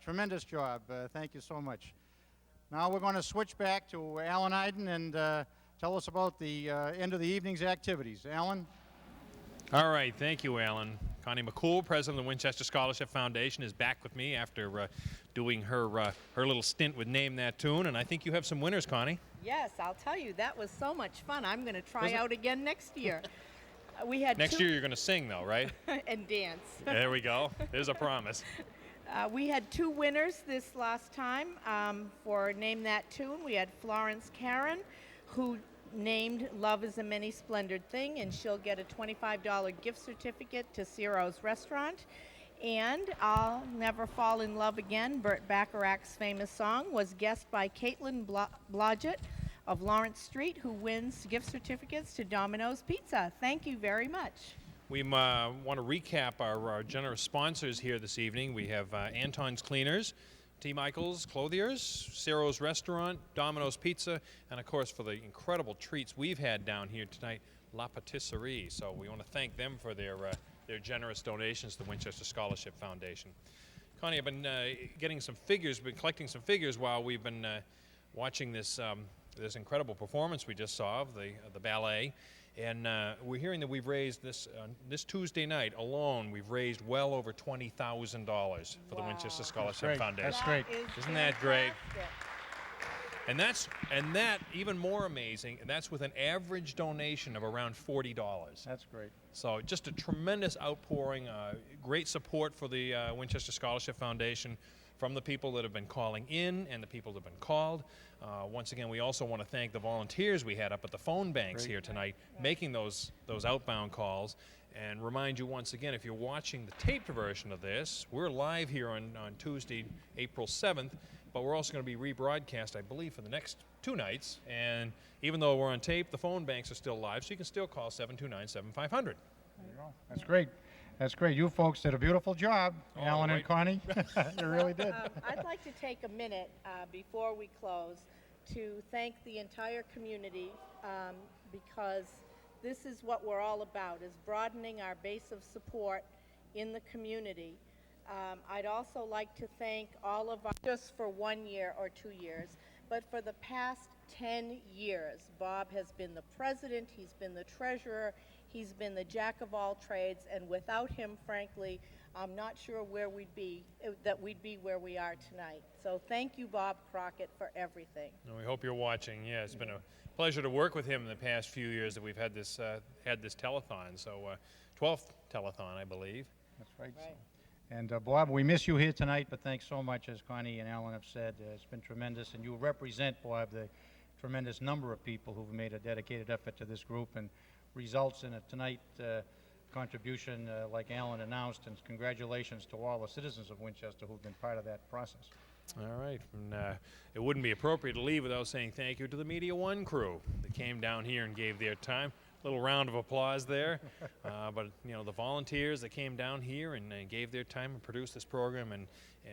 Tremendous job. Thank you so much. Now we're going to switch back to Alan Iden and tell us about the end of the evening's activities. Alan? All right, thank you, Alan. Connie McCool, president of the Winchester Scholarship Foundation, is back with me after doing her little stint with Name That Tune, and I think you have some winners, Connie. Yes, I'll tell you, that was so much fun. I'm going to try out again next year. We had Next year you're going to sing, though, right? and dance. There we go. There's a promise. We had 2 winners this last time for Name That Tune. We had Florence Karen, who named Love is a Many Splendid Thing, and she'll get a $25 gift certificate to Ciro's Restaurant. And I'll Never Fall in Love Again, Burt Bacharach's famous song, was guessed by Caitlin Blodgett of Lawrence Street, who wins gift certificates to Domino's Pizza. Thank you very much. We want to recap our generous sponsors here this evening. We have Anton's Cleaners, T. Michael's Clothiers, Ciro's Restaurant, Domino's Pizza, and of course for the incredible treats we've had down here tonight, La Patisserie. So we want to thank them for their generous donations to the Winchester Scholarship Foundation. Connie, I've been getting some figures, been collecting some figures while we've been watching this this incredible performance we just saw of the ballet. And we're hearing that we've raised this Tuesday night alone. We've raised well over $20,000 for the Winchester Scholarship Foundation. That's great. Isn't that great? And that even more amazing. That's with an average donation of around $40. That's great. So just a tremendous outpouring, great support for the Winchester Scholarship Foundation from the people that have been calling in and the people that have been called. Once again, we also want to thank the volunteers we had up at the phone banks here tonight, making those outbound calls. And remind you once again, if you're watching the taped version of this, we're live here on Tuesday, April 7th, but we're also going to be rebroadcast, I believe, for the next 2 nights. And even though we're on tape, the phone banks are still live, so you can still call 729-7500. There you go. That's great. That's great. You folks did a beautiful job, Alan and Connie. You really did. I'd like to take a minute before we close to thank the entire community because this is what we're all about, is broadening our base of support in the community. I'd also like to thank all of us, just for 1 year or 2 years, but for the past 10 years. Bob has been the president, he's been the treasurer, he's been the jack of all trades, and without him, frankly, I'm not sure where we'd be where we are tonight. So thank you, Bob Crockett, for everything. And we hope you're watching. Yeah, it's been a pleasure to work with him in the past few years that we've had this telethon. So 12th telethon, I believe. That's right. And Bob, we miss you here tonight, but thanks so much, as Connie and Alan have said. It's been tremendous, and you represent, Bob, the tremendous number of people who've made a dedicated effort to this group, and results in a tonight contribution like Alan announced, and congratulations to all the citizens of Winchester who've been part of that process. All right. And, it wouldn't be appropriate to leave without saying thank you to the Media One crew that came down here and gave their time. Little round of applause there. But, you know, the volunteers that came down here and gave their time and produced this program, and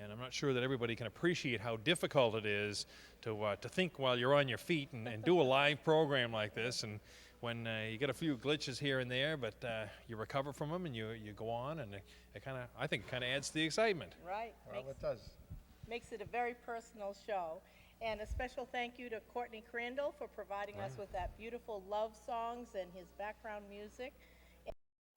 I'm not sure that everybody can appreciate how difficult it is to think while you're on your feet and do a live program like this. And when you get a few glitches here and there, but you recover from them and you go on, and I think it kind of adds to the excitement. Right. Well, it does. Makes it a very personal show. And a special thank you to Courtney Crandall for providing us with that beautiful love songs and his background music.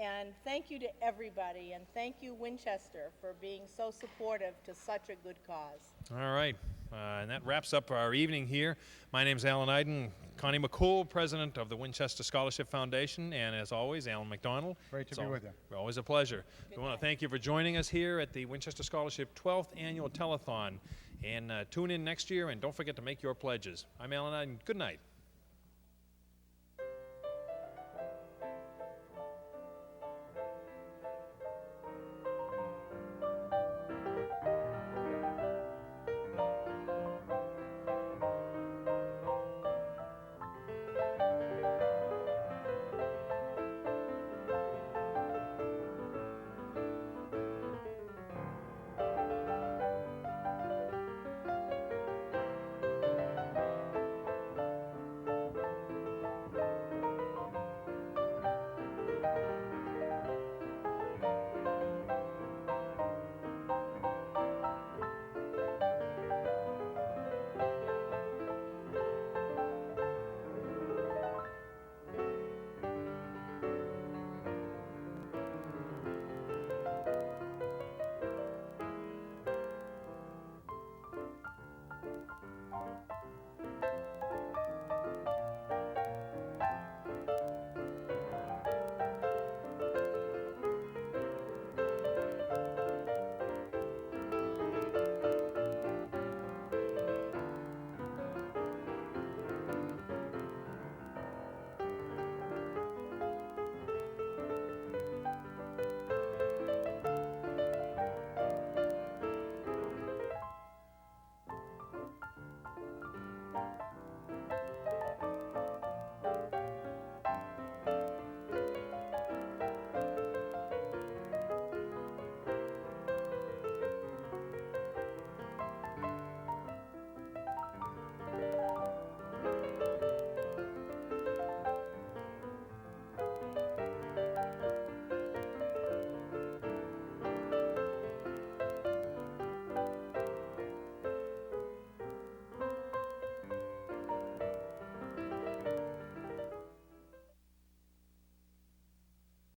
And thank you to everybody, and thank you, Winchester, for being so supportive to such a good cause. All right. And that wraps up our evening here. My name's Alan Iden, Connie McCool, president of the Winchester Scholarship Foundation, and as always, Alan McDonald. Great to be with you. Always a pleasure. We want to thank you for joining us here at the Winchester Scholarship 12th Annual Telethon. And tune in next year, and don't forget to make your pledges. I'm Alan Iden. Good night.